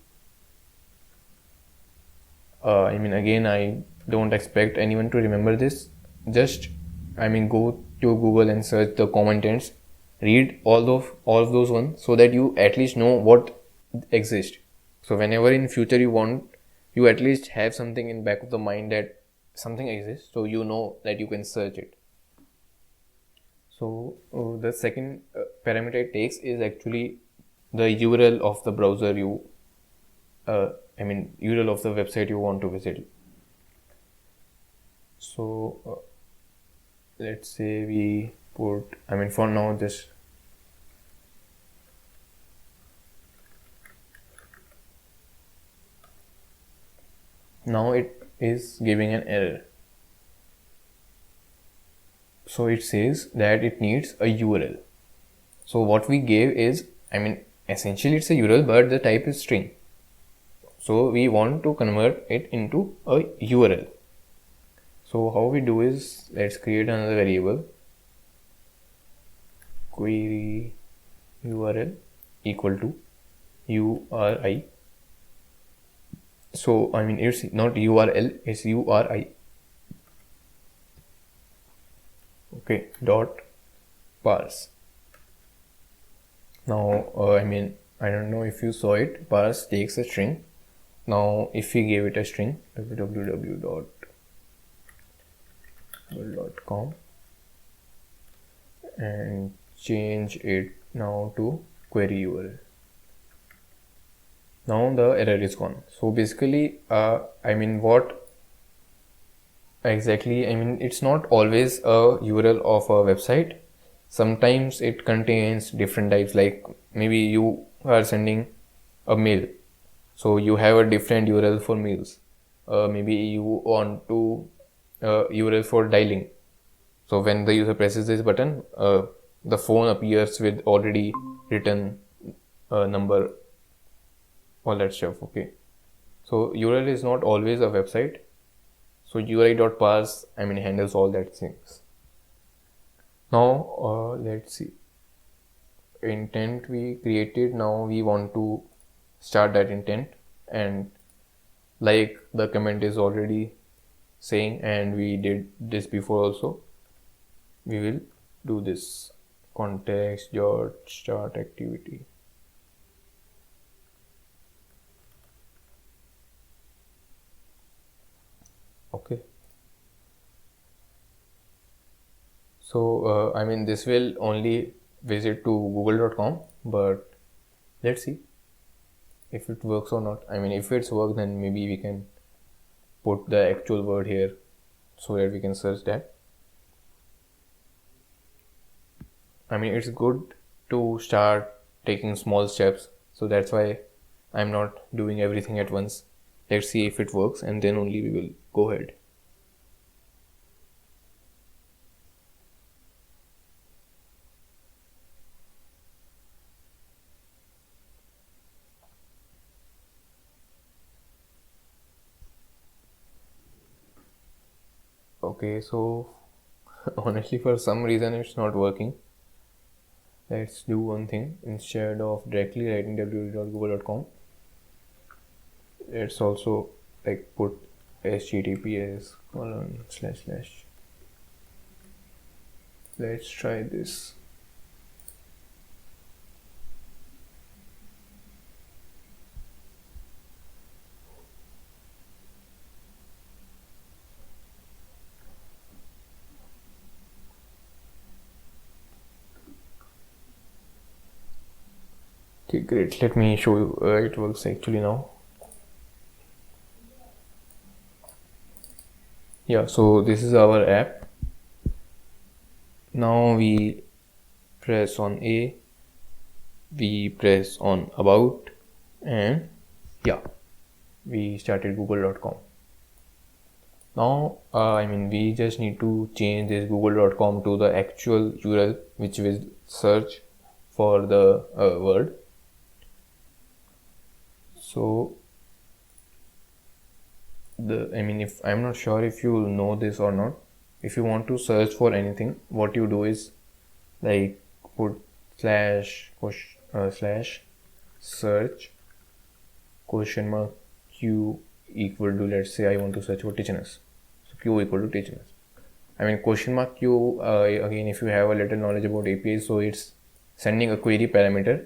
Again, I don't expect anyone to remember this. Just go to Google and search the common intents, read all of those ones, so that you at least know what exists. So whenever in future you at least have something in back of the mind that something exists, so you know that you can search it. So the second parameter it takes is actually the URL of the browser URL of the website you want to visit. So let's say we put, for now just now it is giving an error. So it says that it needs a URL. So what we gave is, essentially it's a URL, but the type is string. So we want to convert it into a URL. So how we do is, let's create another variable, query URL equal to URI. So I mean it's not URL, it's URI. Okay, dot parse. Now I mean, I don't know if you saw it, parse takes a string. Now if we give it a string, www.google.com, and change it now to query URL. Now the error is gone. So basically, I mean, what exactly, I mean, it's not always a URL of a website. Sometimes it contains different types, like maybe you are sending a mail, so you have a different URL for mails. Maybe you want to URL for dialing. So when the user presses this button, the phone appears with already written number, all that stuff. Okay, so URL is not always a website. So URI.parse, I mean, handles all that things. Now let's see, intent we created. Now we want to start that intent, and like the comment is already saying, and we did this before also, we will do this context dot start activity. Okay, so I mean, this will only visit to google.com, but let's see if it works or not. I mean, if it's worked, then maybe we can put the actual word here so that we can search that. I mean, it's good to start taking small steps, so that's why I'm not doing everything at once. Let's see if it works, and then only we will go ahead. Okay, so honestly, for some reason it's not working. Let's do one thing. Instead of directly writing www.google.com, let's also like put https://. Let's try this. Okay, great. Let me show you. It works actually now. Yeah, so this is our app. Now we press on A, we press on about, and yeah, we started google.com. Now I mean, we just need to change this google.com to the actual URL which will search for the word. So I mean, if I'm not sure if you know this or not, if you want to search for anything, what you do is like put slash search question mark q equal to, let's say I want to search for Tichenus, so q equal to Tichenus. I mean, question mark q, again, if you have a little knowledge about APIs, so it's sending a query parameter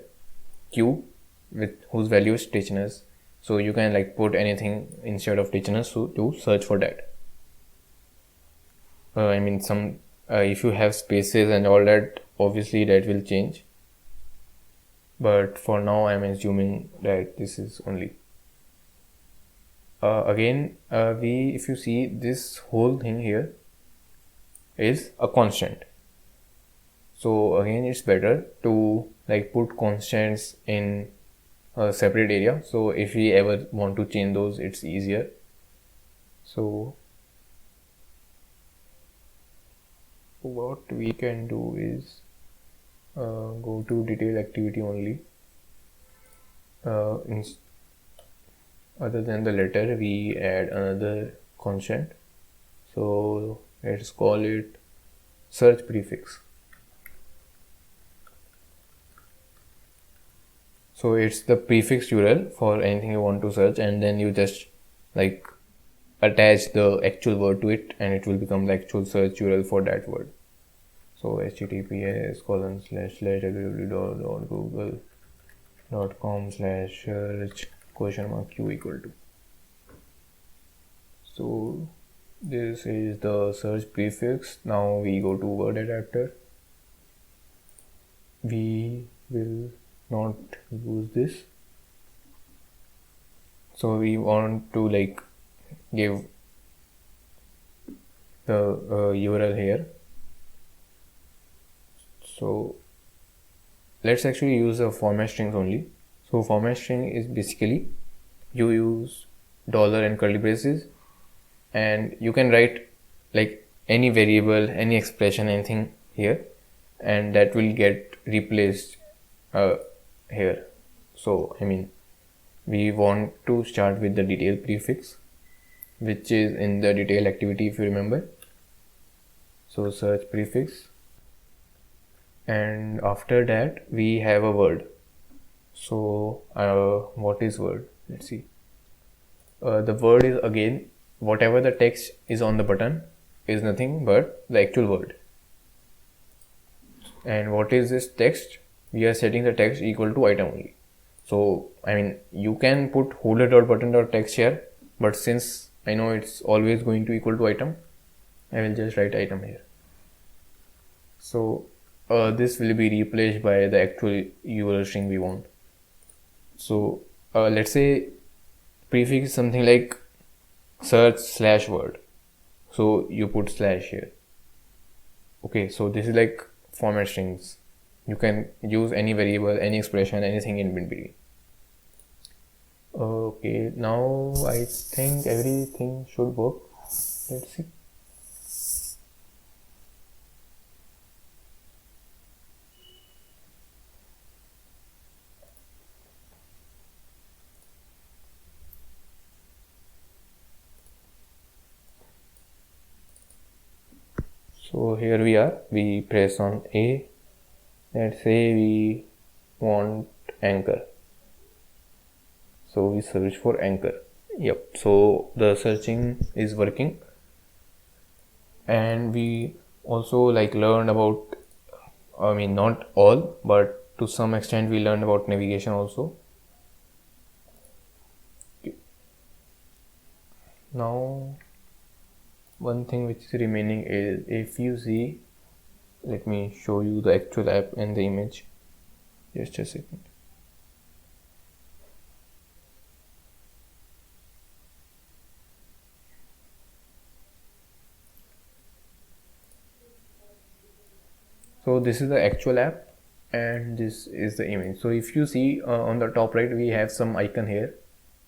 q with whose value is Tichenus. So you can like put anything instead of Tichenus to search for that. I mean, some if you have spaces and all that, obviously that will change. But for now, I'm assuming that this is only. Again, if you see, this whole thing here is a constant. So again, it's better to like put constants in a separate area. So if we ever want to change those, it's easier. So what we can do is go to detail activity only, in, other than the letter, we add another constant. So let's call it search prefix. So it's the prefix URL for anything you want to search, and then you just like attach the actual word to it, and it will become the actual search URL for that word. So https://www.google.com/search ? So this is the search prefix. Now we go to word adapter. We will not use this. So we want to like give the URL here. So let's actually use a format strings only. So format string is basically you use dollar and curly braces, and you can write like any variable, any expression, anything here, and that will get replaced here. So I mean, we want to start with the detail prefix, which is in the detail activity, if you remember. So search prefix, and after that we have a word. So what is word? Let's see. The word is again whatever the text is on the button is nothing but the actual word. And what is this text? We are setting the text equal to item only. So I mean, you can put holder.button.text here, but since I know it's always going to equal to item, I will just write item here. So this will be replaced by the actual URL string we want. So let's say prefix is something like search/word. So you put slash here. Okay, so this is like format strings. You can use any variable, any expression, anything in between. Okay, now I think everything should work. Let's see. So here we are, we press on A. Let's say we want anchor. So we search for anchor. Yep, so the searching is working. And we also like learned about, I mean not all, but to some extent we learned about navigation also. Okay. Now one thing which is remaining is, if you see, let me show you the actual app and the image. Just a second. So this is the actual app and this is the image. So if you see on the top right, we have some icon here,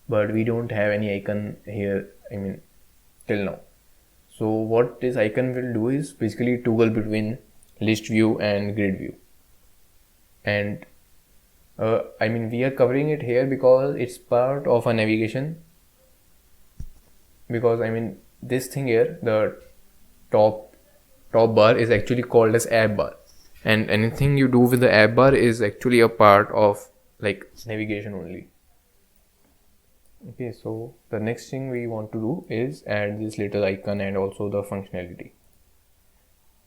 but we don't have any icon here, I mean till now. So what this icon will do is basically toggle between list view and grid view. And I mean we are covering it here because it's part of a navigation, because I mean this thing here, the top bar is actually called as app bar, and anything you do with the app bar is actually a part of like navigation only. Okay, so the next thing we want to do is add this little icon and also the functionality.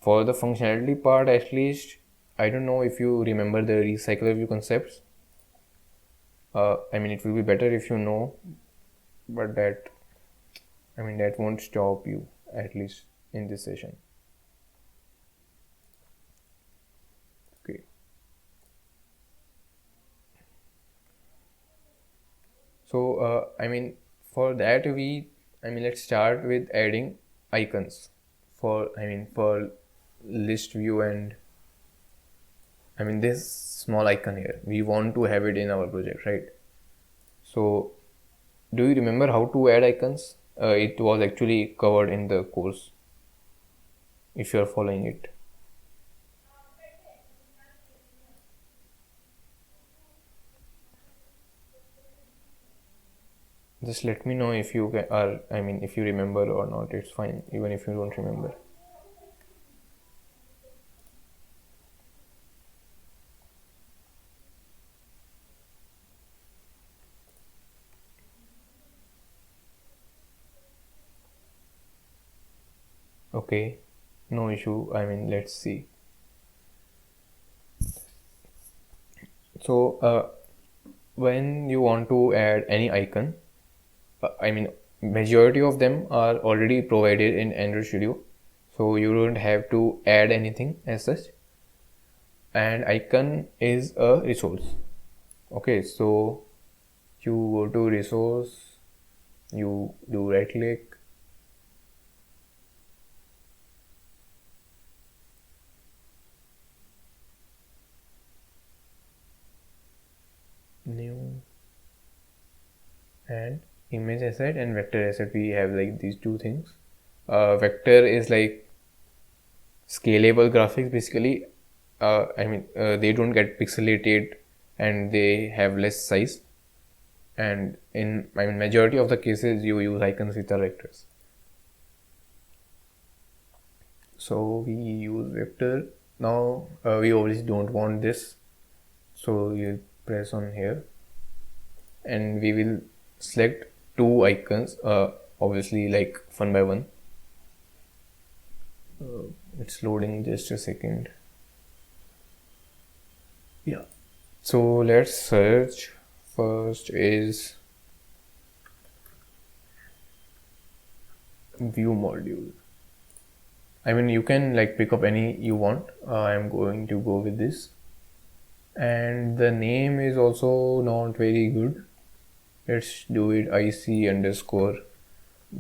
For the functionality part, at least, I don't know if you remember the recycler view concepts. I mean it will be better if you know, but that, I mean that won't stop you, at least in this session. Okay. So I mean for that let's start with adding icons for list view, and I mean this small icon here, we want to have it in our project, right? So do you remember how to add icons? It was actually covered in the course, if you are following it. Just let me know if you are, I mean, if you remember or not. It's fine, even if you don't remember. Okay, no issue. I mean, let's see. So, when you want to add any icon, I mean, majority of them are already provided in Android Studio, so you don't have to add anything as such. And icon is a resource. Okay, so you go to resource, you do right click, new, and image asset and vector asset. We have like these two things. Vector is like scalable graphics basically. They don't get pixelated and they have less size, and in majority of the cases you use icons which are vectors. So we use vector. Now we obviously don't want this, so you press on here and we will select two icons, obviously like one by one. It's loading, just a second. Yeah, so let's search. First is view module. I mean, you can like pick up any you want. I'm going to go with this, and the name is also not very good. Let's do it IC underscore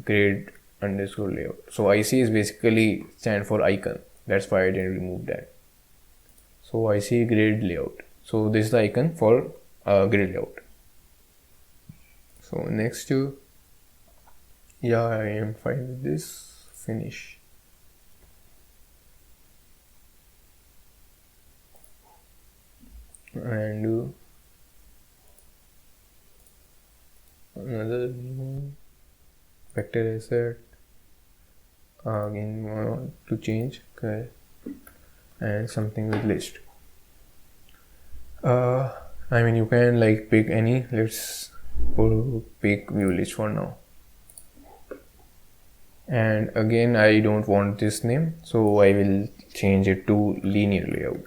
grid underscore layout. So IC is basically stand for icon. That's why I didn't remove that. So IC grid layout. So this is the icon for grid layout. So next to, yeah, I am fine with this. Finish. And another vector asset. Again, want to change, okay, and something with list. I mean, you can like pick any. Let's pick view list for now. And again, I don't want this name, so I will change it to linear layout.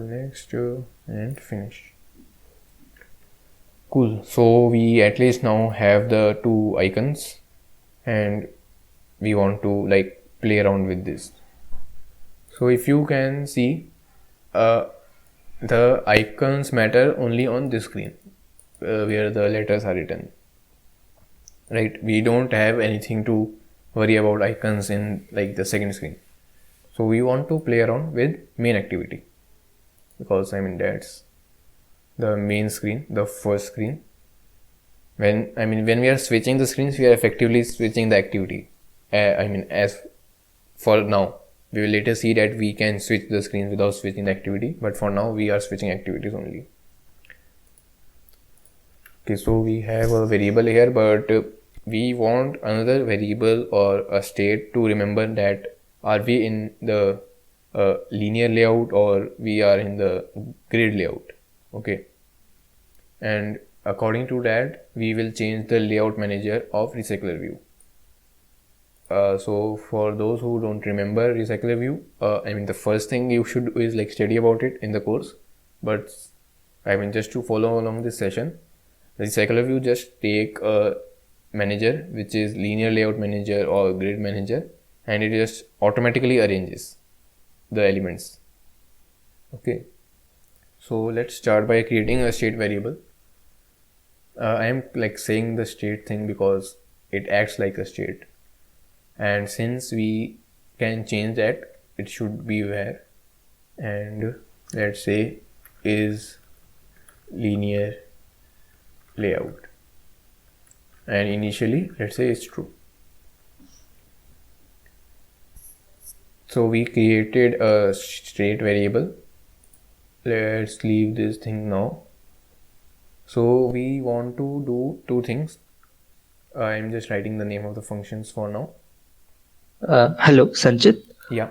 Next and finish. Cool. So we at least now have the two icons, and we want to like play around with this. So if you can see, the icons matter only on this screen, where the letters are written. Right? We don't have anything to worry about icons in like the second screen. So we want to play around with main activity, because I mean that's the main screen, the first screen. When we are switching the screens, we are effectively switching the activity. As for now, we will later see that we can switch the screens without switching the activity, but for now we are switching activities only. Okay, so we have a variable here, but we want another variable or a state to remember that are we in the linear layout or we are in the grid layout. Okay, and according to that we will change the layout manager of recycler view. So for those who don't remember recycler view, the first thing you should do is like study about it in the course, but just to follow along this session, the recycler view just take a manager which is linear layout manager or grid manager, and it just automatically arranges the elements. Okay, so let's start by creating a state variable. I am like saying the state thing because it acts like a state, and since we can change that, it should be where, and let's say is linear layout, and initially let's say it's true. So we created a state variable, let's leave this thing now. So we want to do two things. I'm just writing the name of the functions for now. Hello, Sanchit. Yeah.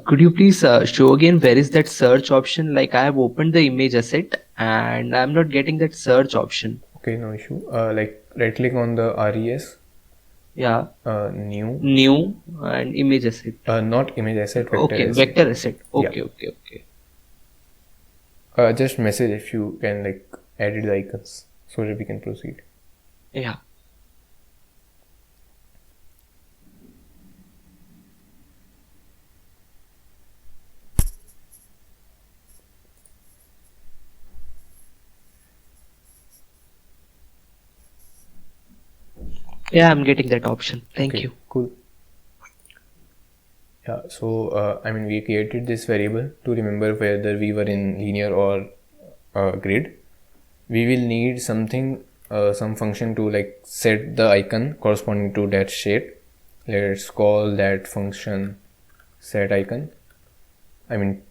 Could you please show again where is that search option? Like I have opened the image asset and I'm not getting that search option. Okay, no issue. Like right click on the res, Yeah, new, new and image asset. not image asset, vector Okay, asset. vector asset. Yeah. Okay. Just message if you can like edit the icons so that we can proceed. Yeah. Yeah, I'm getting that option. Thank you. Cool. Yeah, so I mean, we created this variable to remember whether we were in linear or grid. We will need something, some function to like set the icon corresponding to that state. Let's call that function set icon. I mean,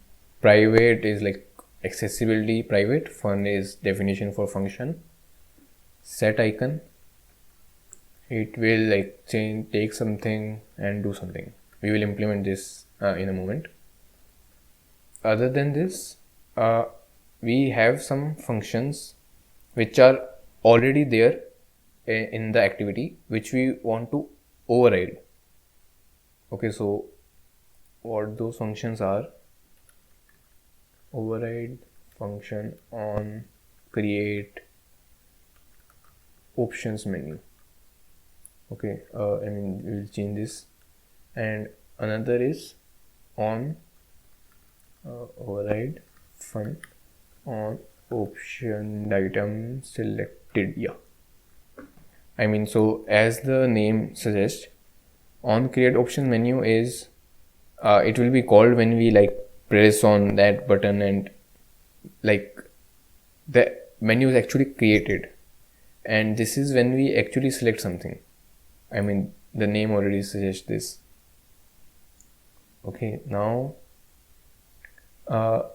private is like accessibility private, fun is definition for function. Set icon, it will like take something and do something. We will implement this in a moment. Other than this, we have some functions which are already there in the activity which we want to override. Okay, so what those functions are: override function on create options menu. Okay, I mean, we'll change this. And another is on override fun on option item selected. Yeah, I mean, so as the name suggests, on create option menu is it will be called when we like press on that button and like the menu is actually created, and this is when we actually select something. I mean, the name already suggests this. Okay, now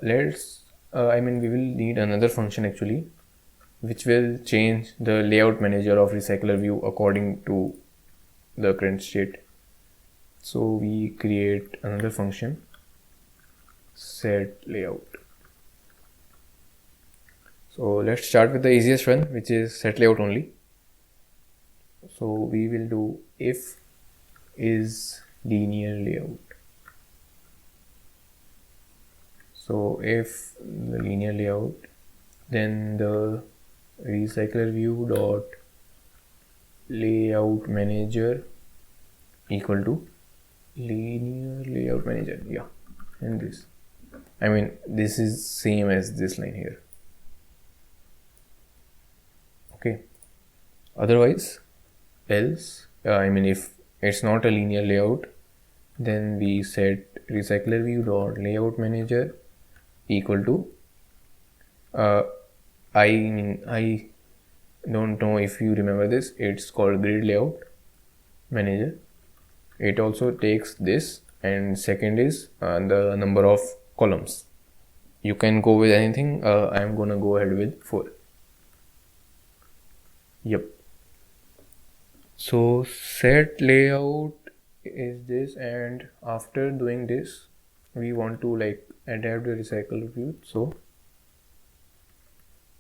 let's I mean, we will need another function actually which will change the layout manager of recycler view according to the current state. So we create another function, set layout. So let's start with the easiest one, which is set layout only. So we will do if is linear layout. So if the linear layout, then the recycler view dot layout manager equal to linear layout manager. Yeah, and this, I mean, this is same as this line here. Okay, otherwise else I mean, if it's not a linear layout, then we set recycler view dot layout manager equal to I mean, I don't know if you remember this, it's called grid layout manager. It also takes this, and second is the number of columns. You can go with anything. I'm gonna go ahead with 4. Yep. So set layout is this, and after doing this we want to like adapt the recycle view. So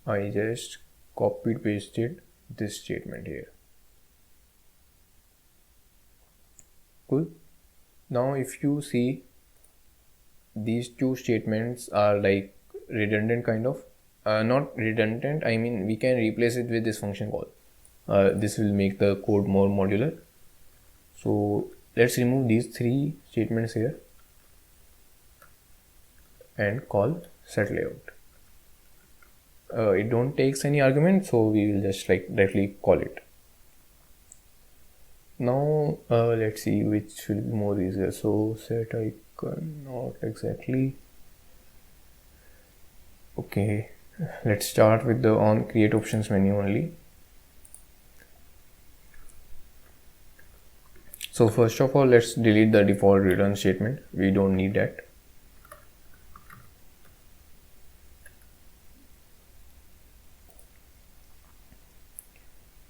I just copied pasted this statement here. Cool. Now if you see, these two statements are like redundant kind of. Not redundant, I mean, we can replace it with this function call. This will make the code more modular. So let's remove these 3 statements here and call set layout. It don't takes any argument, so we will just like directly call it. Now let's see which will be more easier. So set icon, not exactly. Okay, let's start with the on create options menu only. So first of all, let's delete the default return statement. We don't need that.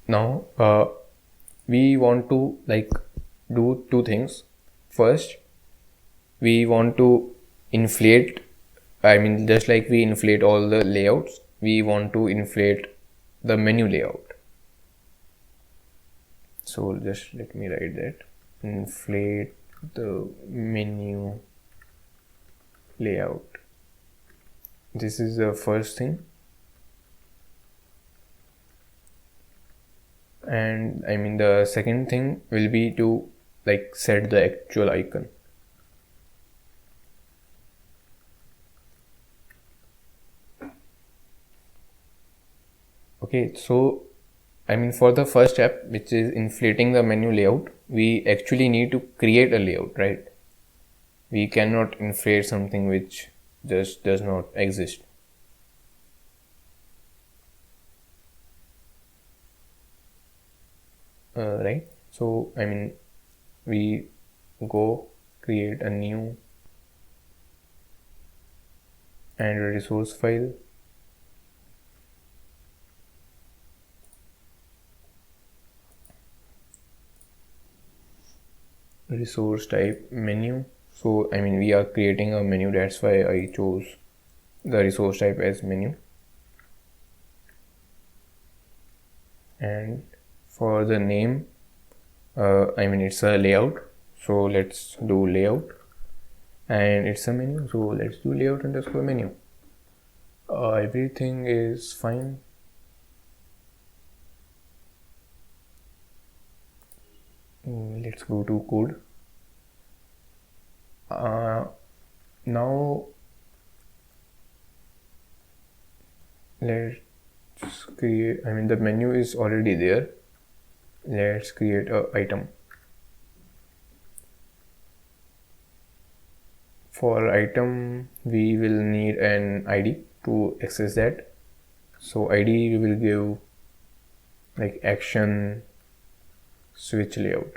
Now we want to like do two things. First, we want to inflate, I mean, just like we inflate all the layouts, we want to inflate the menu layout. So just let me write that. Inflate the menu layout. This is the first thing. And I mean, the second thing will be to like set the actual icon. Okay, so I mean, for the first step, which is inflating the menu layout, we actually need to create a layout, right? We cannot inflate something which just does not exist. Right? So, I mean, we go create a new Android resource file. Resource type menu. So, I mean, we are creating a menu, that's why I chose the resource type as menu. And for the name, I mean, it's a layout, so let's do layout. And it's a menu, so let's do layout underscore menu. Everything is fine. Let's go to code. Now let's create, I mean, the menu is already there. Let's create a item. For item, we will need an ID to access that. So ID we will give like action switch layout.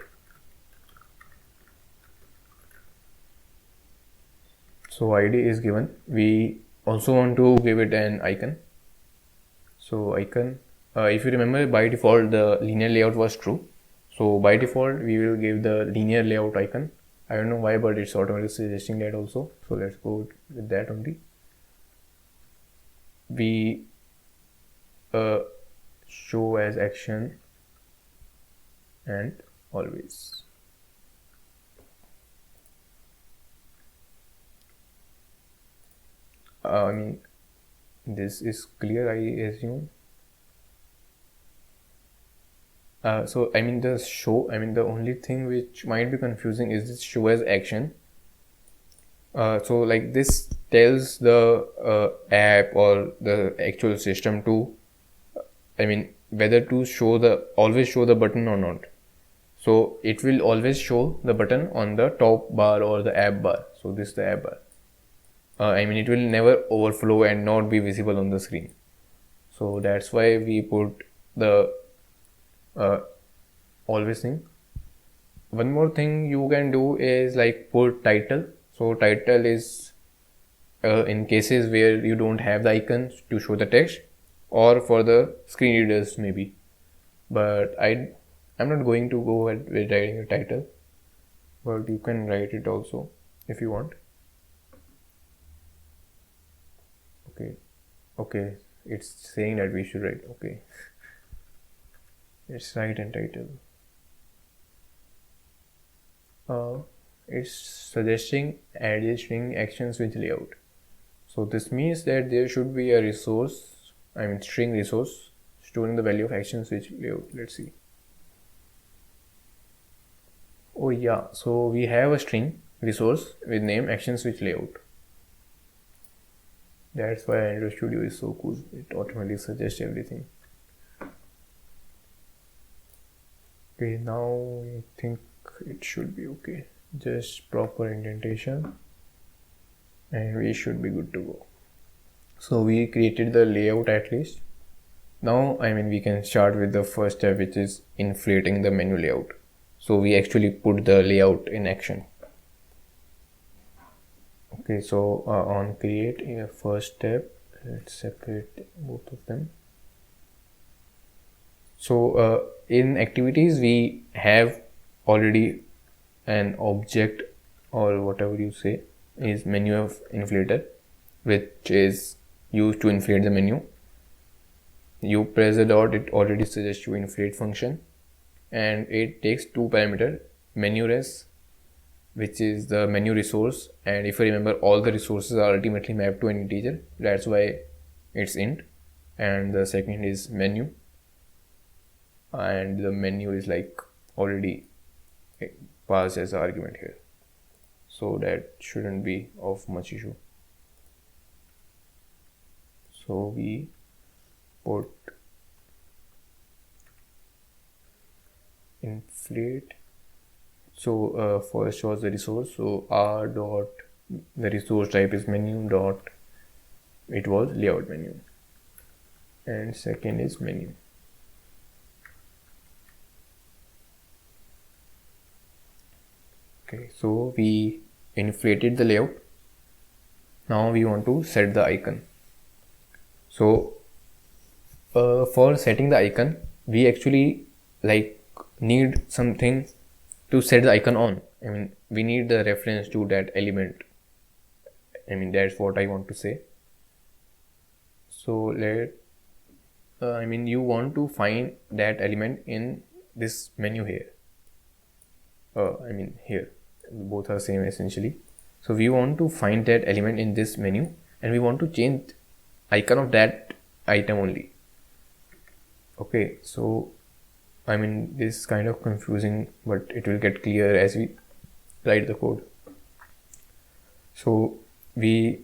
So ID is given. We also want to give it an icon. So icon, if you remember, by default the linear layout was true. So by default we will give the linear layout icon. I don't know why, but it's automatically suggesting that also. So let's go with that only. We show as action and always. I mean, this is clear, I assume. So I mean, the show, I mean, the only thing which might be confusing is this show as action. So like this tells the app or the actual system to, I mean, whether to show the, always show the button or not. So it will always show the button on the top bar or the app bar. So this is the app bar. I mean, it will never overflow and not be visible on the screen. So that's why we put the always thing. One more thing you can do is like put title. So title is in cases where you don't have the icons to show the text, or for the screen readers maybe. But I'm not going to go ahead with writing a title, but you can write it also if you want. Okay, it's saying that we should write. Okay, let's write and title. It's suggesting add a string action switch layout. So this means that there should be a resource, I mean string resource, storing the value of action switch layout. Let's see. Oh yeah, so we have a string resource with name action switch layout. That's why Android Studio is so cool. It automatically suggests everything. Okay, now I think it should be okay. Just proper indentation and we should be good to go. So we created the layout at least. Now, I mean, we can start with the first step, which is inflating the menu layout. So we actually put the layout in action. Okay, so on create, first step, let's separate both of them. So in activities we have already an object, or whatever you say is menu of inflator, which is used to inflate the menu. You press the dot, it already suggests you inflate function, and it takes two parameter, menu res, which is the menu resource, and if you remember, all the resources are ultimately mapped to an integer, that's why it's int. And the second is menu, and the menu is like already passed as an argument here, so that shouldn't be of much issue. So we put inflate. So first was the resource, so r dot, the resource type is menu dot, it was layout menu, and second is menu. Okay, so we inflated the layout. Now we want to set the icon. So for setting the icon, we actually need something to set the icon on. I mean, we need the reference to that element. I mean, that's what I want to say. So you want to find that element in this menu here. Here, both are same essentially. So we want to find that element in this menu, and we want to change icon of that item only. Okay, so this is kind of confusing, but it will get clear as we write the code. So we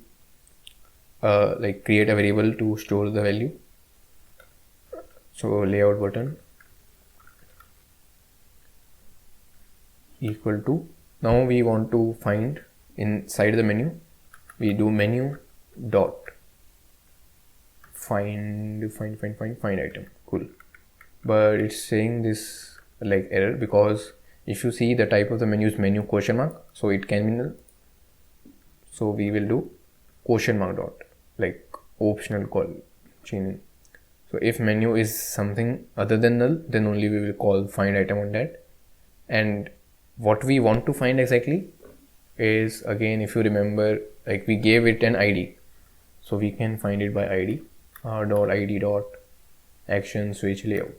create a variable to store the value. So layout button equal to, now we want to find inside the menu, we do menu dot find item. Cool. But it's saying this error, because if you see the type of the menu is menu question mark, so it can be null. So we will do question mark dot, optional call chain. So if menu is something other than null, then only we will call find item on that. And what we want to find exactly is, again, if you remember, we gave it an ID, so we can find it by ID, r.id dot action switch layout.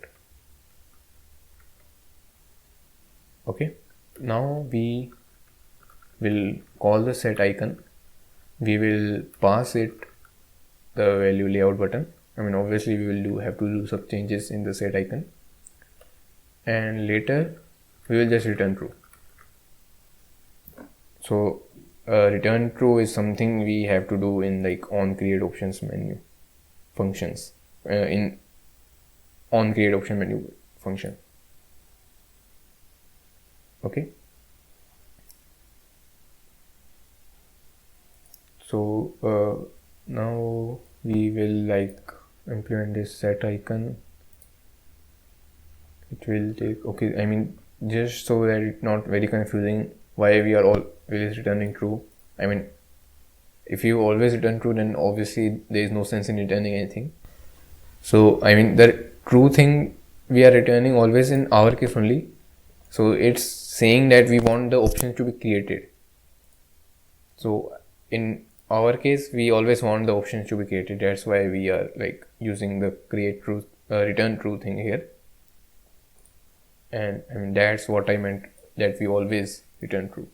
Okay, now we will call the set icon. We will pass it the value layout button. Obviously we will have to do some changes in the set icon, and later we will just return true. So return true is something we have to do in on create options menu functions, in on create option menu function. Okay, so now we will implement this set icon. It will take, okay, just so that it's not very confusing why we are always returning true. If you always return true, then obviously there is no sense in returning anything. So the true thing we are returning always in our case only. So it's saying that we want the options to be created. So in our case, we always want the options to be created. That's why we are using the create true, return true thing here. And that's what I meant, that we always return true.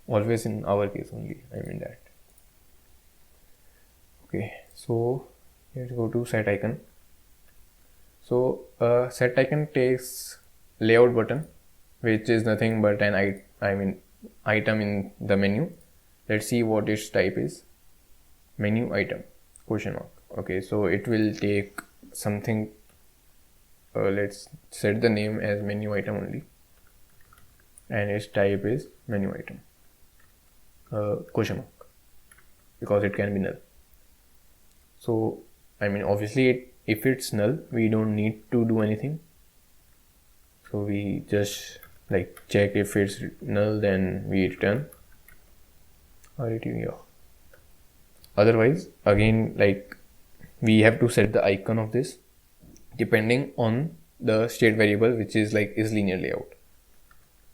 Always in our case only, that. Okay, so let's go to set icon. So set icon takes layout button, which is nothing but an item in the menu. Let's see what its type is. Menu item question mark. Okay, so it will take something. Let's set the name as menu item only, and its type is menu item question mark, because it can be null. So obviously if it's null, we don't need to do anything. So we just check if it's null, then we return RET. Otherwise, again, we have to set the icon of this depending on the state variable, which is like is linear layout.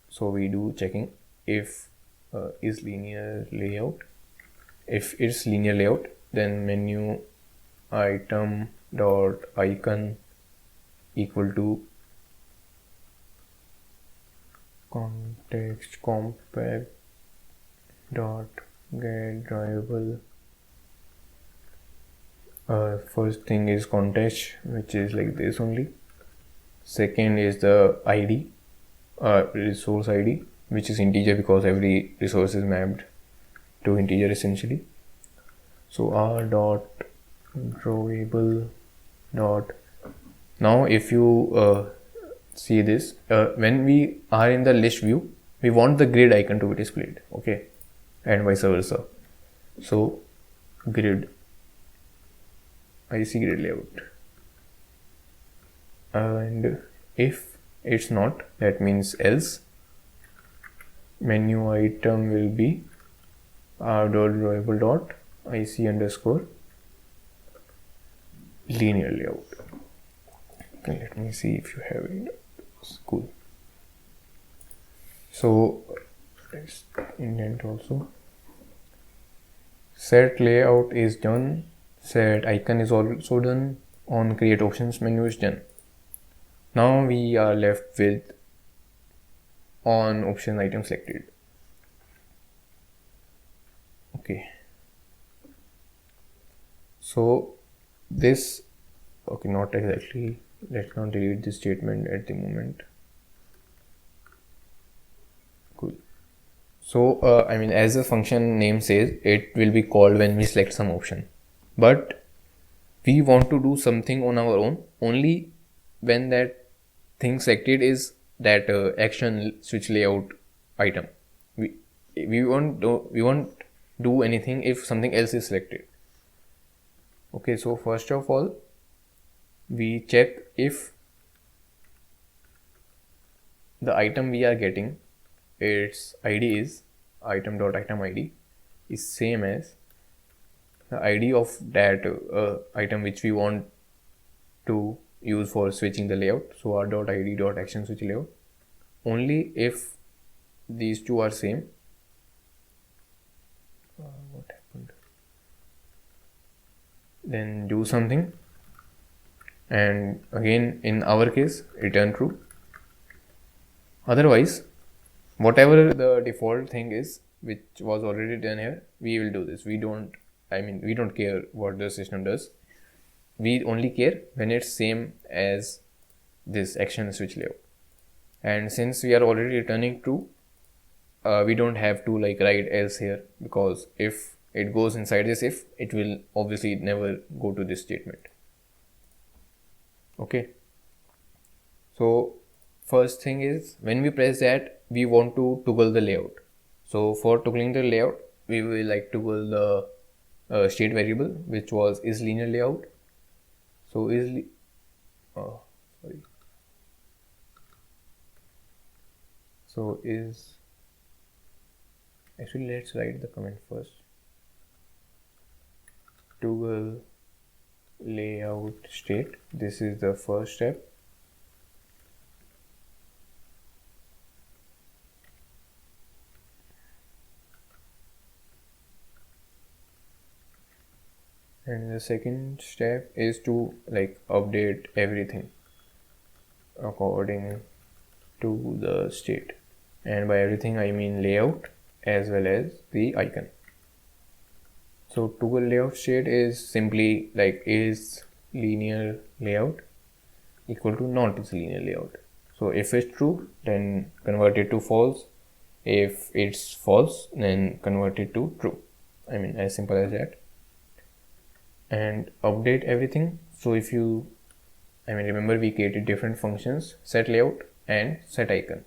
So we do checking if is linear layout. If it's linear layout, then menu item dot icon equal to context compact dot get drivable. First thing is context, which is like this only. Second is the ID, resource ID, which is integer because every resource is mapped to integer essentially. So r dot drawable dot. Now if you see this, when we are in the list view, we want the grid icon to be displayed, okay, and vice versa. So grid, I see grid layout, and if it's not, that means else. Menu item will be r dot drawable dot ic underscore linear layout. Okay, let me see if you have it. Cool. So let's indent also. Set layout is done. Set icon is also done. On create options menu is done. Now we are left with on option item selected. Okay. So this, okay, not exactly. Let's not delete this statement at the moment. Cool. So I mean, as the function name says, it will be called when we select some option, but we want to do something on our own only when that thing selected is that action switch layout item. We won't do anything if something else is selected. Okay, so first of all, we check if the item we are getting, its ID is item.item ID is same as the ID of that item which we want to use for switching the layout. So r.id.action switch layout. Only if these two are same. What happened? Then do something, and again in our case return true. Otherwise, whatever the default thing is which was already done here, we will do this. We don't care what the system does. We only care when it's same as this action switch layout. And since we are already returning true, we don't have to like write else here, because if it goes inside this if, it will obviously never go to this statement. Okay. So first thing is, when we press that, we want to toggle the layout. So for toggling the layout, we will like toggle the state variable, which was is linear layout. So actually let's write the comment first. Toggle layout state. This is the first step. And the second step is to like update everything according to the state, and by everything I mean layout as well as the icon. So toggle layout state is simply like is linear layout equal to not is linear layout. So if it's true, then convert it to false. If it's false, then convert it to true. I mean, as simple as that. And update everything. So if you, remember we created different functions, set layout and set icon.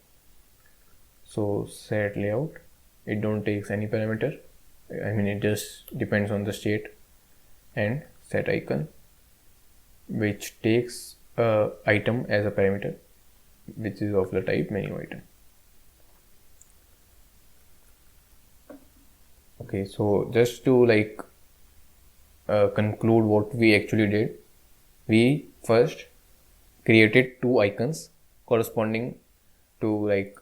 So set layout, it don't takes any parameter. It just depends on the state. And set icon, which takes item as a parameter, which is of the type menu item. Okay, so just to like conclude what we actually did, we first created two icons corresponding to like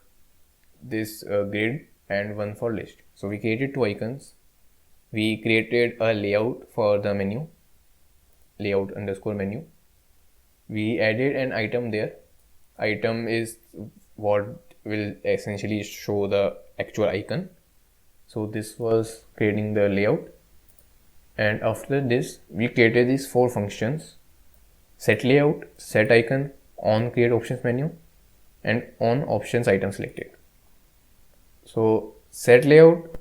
this grid and one for list. So we created two icons. We created a layout for the menu, layout underscore menu. We added an item there. Item is what will essentially show the actual icon. So this was creating the layout. And after this, we created these four functions: set layout, set icon, on create options menu, and on options item selected. So set layout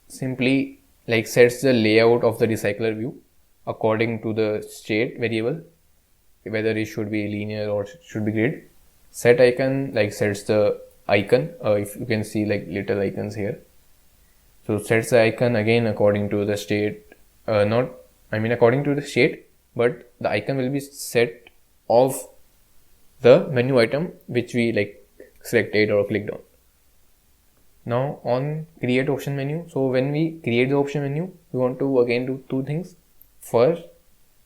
simply like sets the layout of the recycler view according to the state variable, whether it should be linear or should be grid. Set icon like sets the icon, if you can see like little icons here. So sets the icon again according to the state, according to the state, but the icon will be set of the menu item which we like selected or clicked on. Now on create option menu, so when we create the option menu, we want to again do two things. First,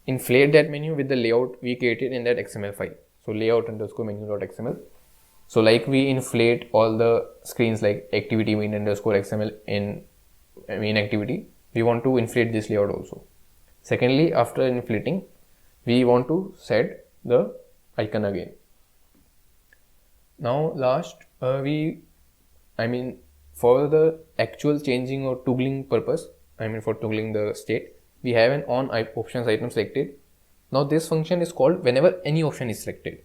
inflate that menu with the layout we created in that XML file. So layout underscore menu.xml. So like we inflate all the screens like activity main underscore XML in main activity, we want to inflate this layout also. Secondly, after inflating, we want to set the icon again. Now last, for the actual changing or toggling purpose, for toggling the state, we have an on options item selected. Now this function is called whenever any option is selected.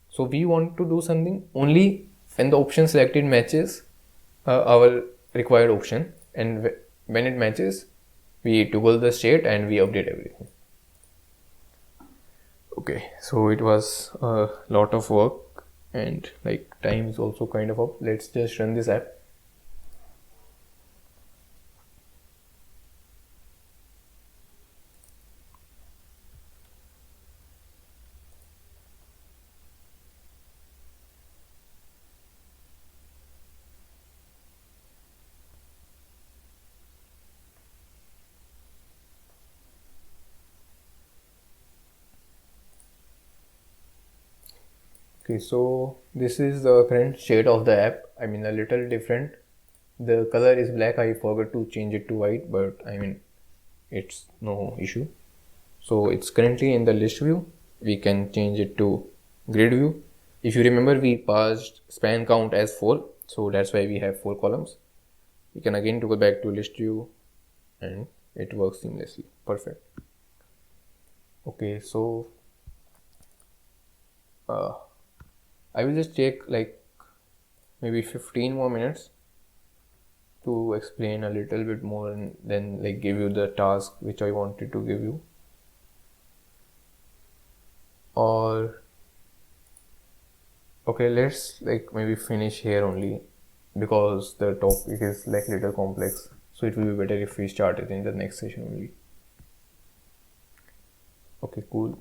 So we want to do something only when the option selected matches our required option, and when it matches, we toggle the state and we update everything. Okay, so it was a lot of work and like time is also kind of up. Let's just run this app. Okay, so this is the current state of the app. A little different. The color is black. I forgot to change it to white, but it's no issue. So it's currently in the list view. We can change it to grid view. If you remember, we passed span count as 4, so that's why we have 4 columns. We can again go back to list view and it works seamlessly. Perfect. Okay, so I will just take like maybe 15 more minutes to explain a little bit more and then like give you the task which I wanted to give you. Or okay, let's like maybe finish here only because the topic is like little complex, so it will be better if we start it in the next session only. Okay, cool.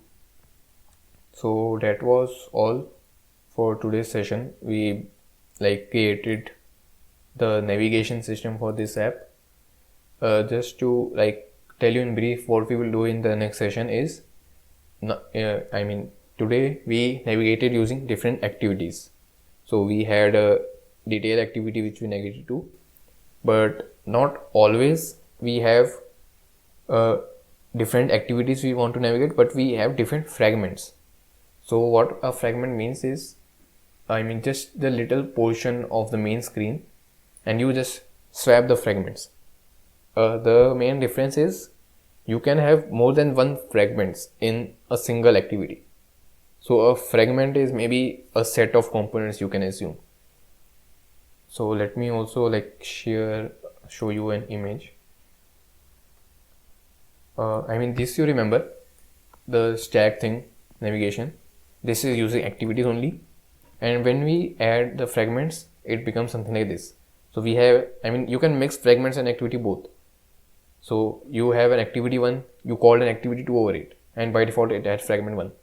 So that was all for today's session. We like created the navigation system for this app. Just to like tell you in brief what we will do in the next session is today we navigated using different activities. So we had a detail activity which we navigated to, but not always we have different activities we want to navigate, but we have different fragments. So what a fragment means is just the little portion of the main screen and you just swap the fragments. The main difference is you can have more than one fragments in a single activity. So a fragment is maybe a set of components, you can assume. So let me also like show you an image. This you remember, the stack thing, navigation. This is using activities only. And when we add the fragments, it becomes something like this. So we have, you can mix fragments and activity both. So you have an activity 1, you called an activity 2 over it, and by default it adds fragment 1.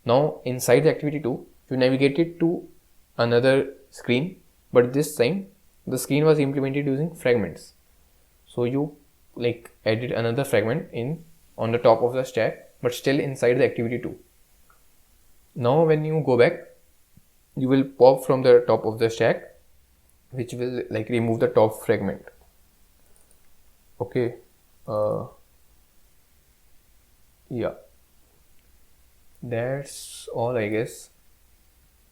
Now inside the activity 2, you navigated to another screen, but this time the screen was implemented using fragments. So you like added another fragment in on the top of the stack, but still inside the activity 2. Now when you go back, you will pop from the top of the stack, which will like remove the top fragment. Okay, yeah, that's all I guess.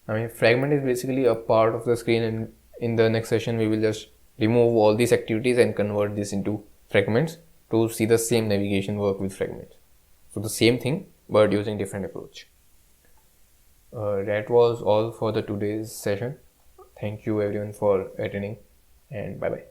I mean, fragment is basically a part of the screen, and in the next session we will just remove all these activities and convert this into fragments to see the same navigation work with fragments. So the same thing but using different approach. That was all for the today's session. Thank you everyone for attending, and bye bye.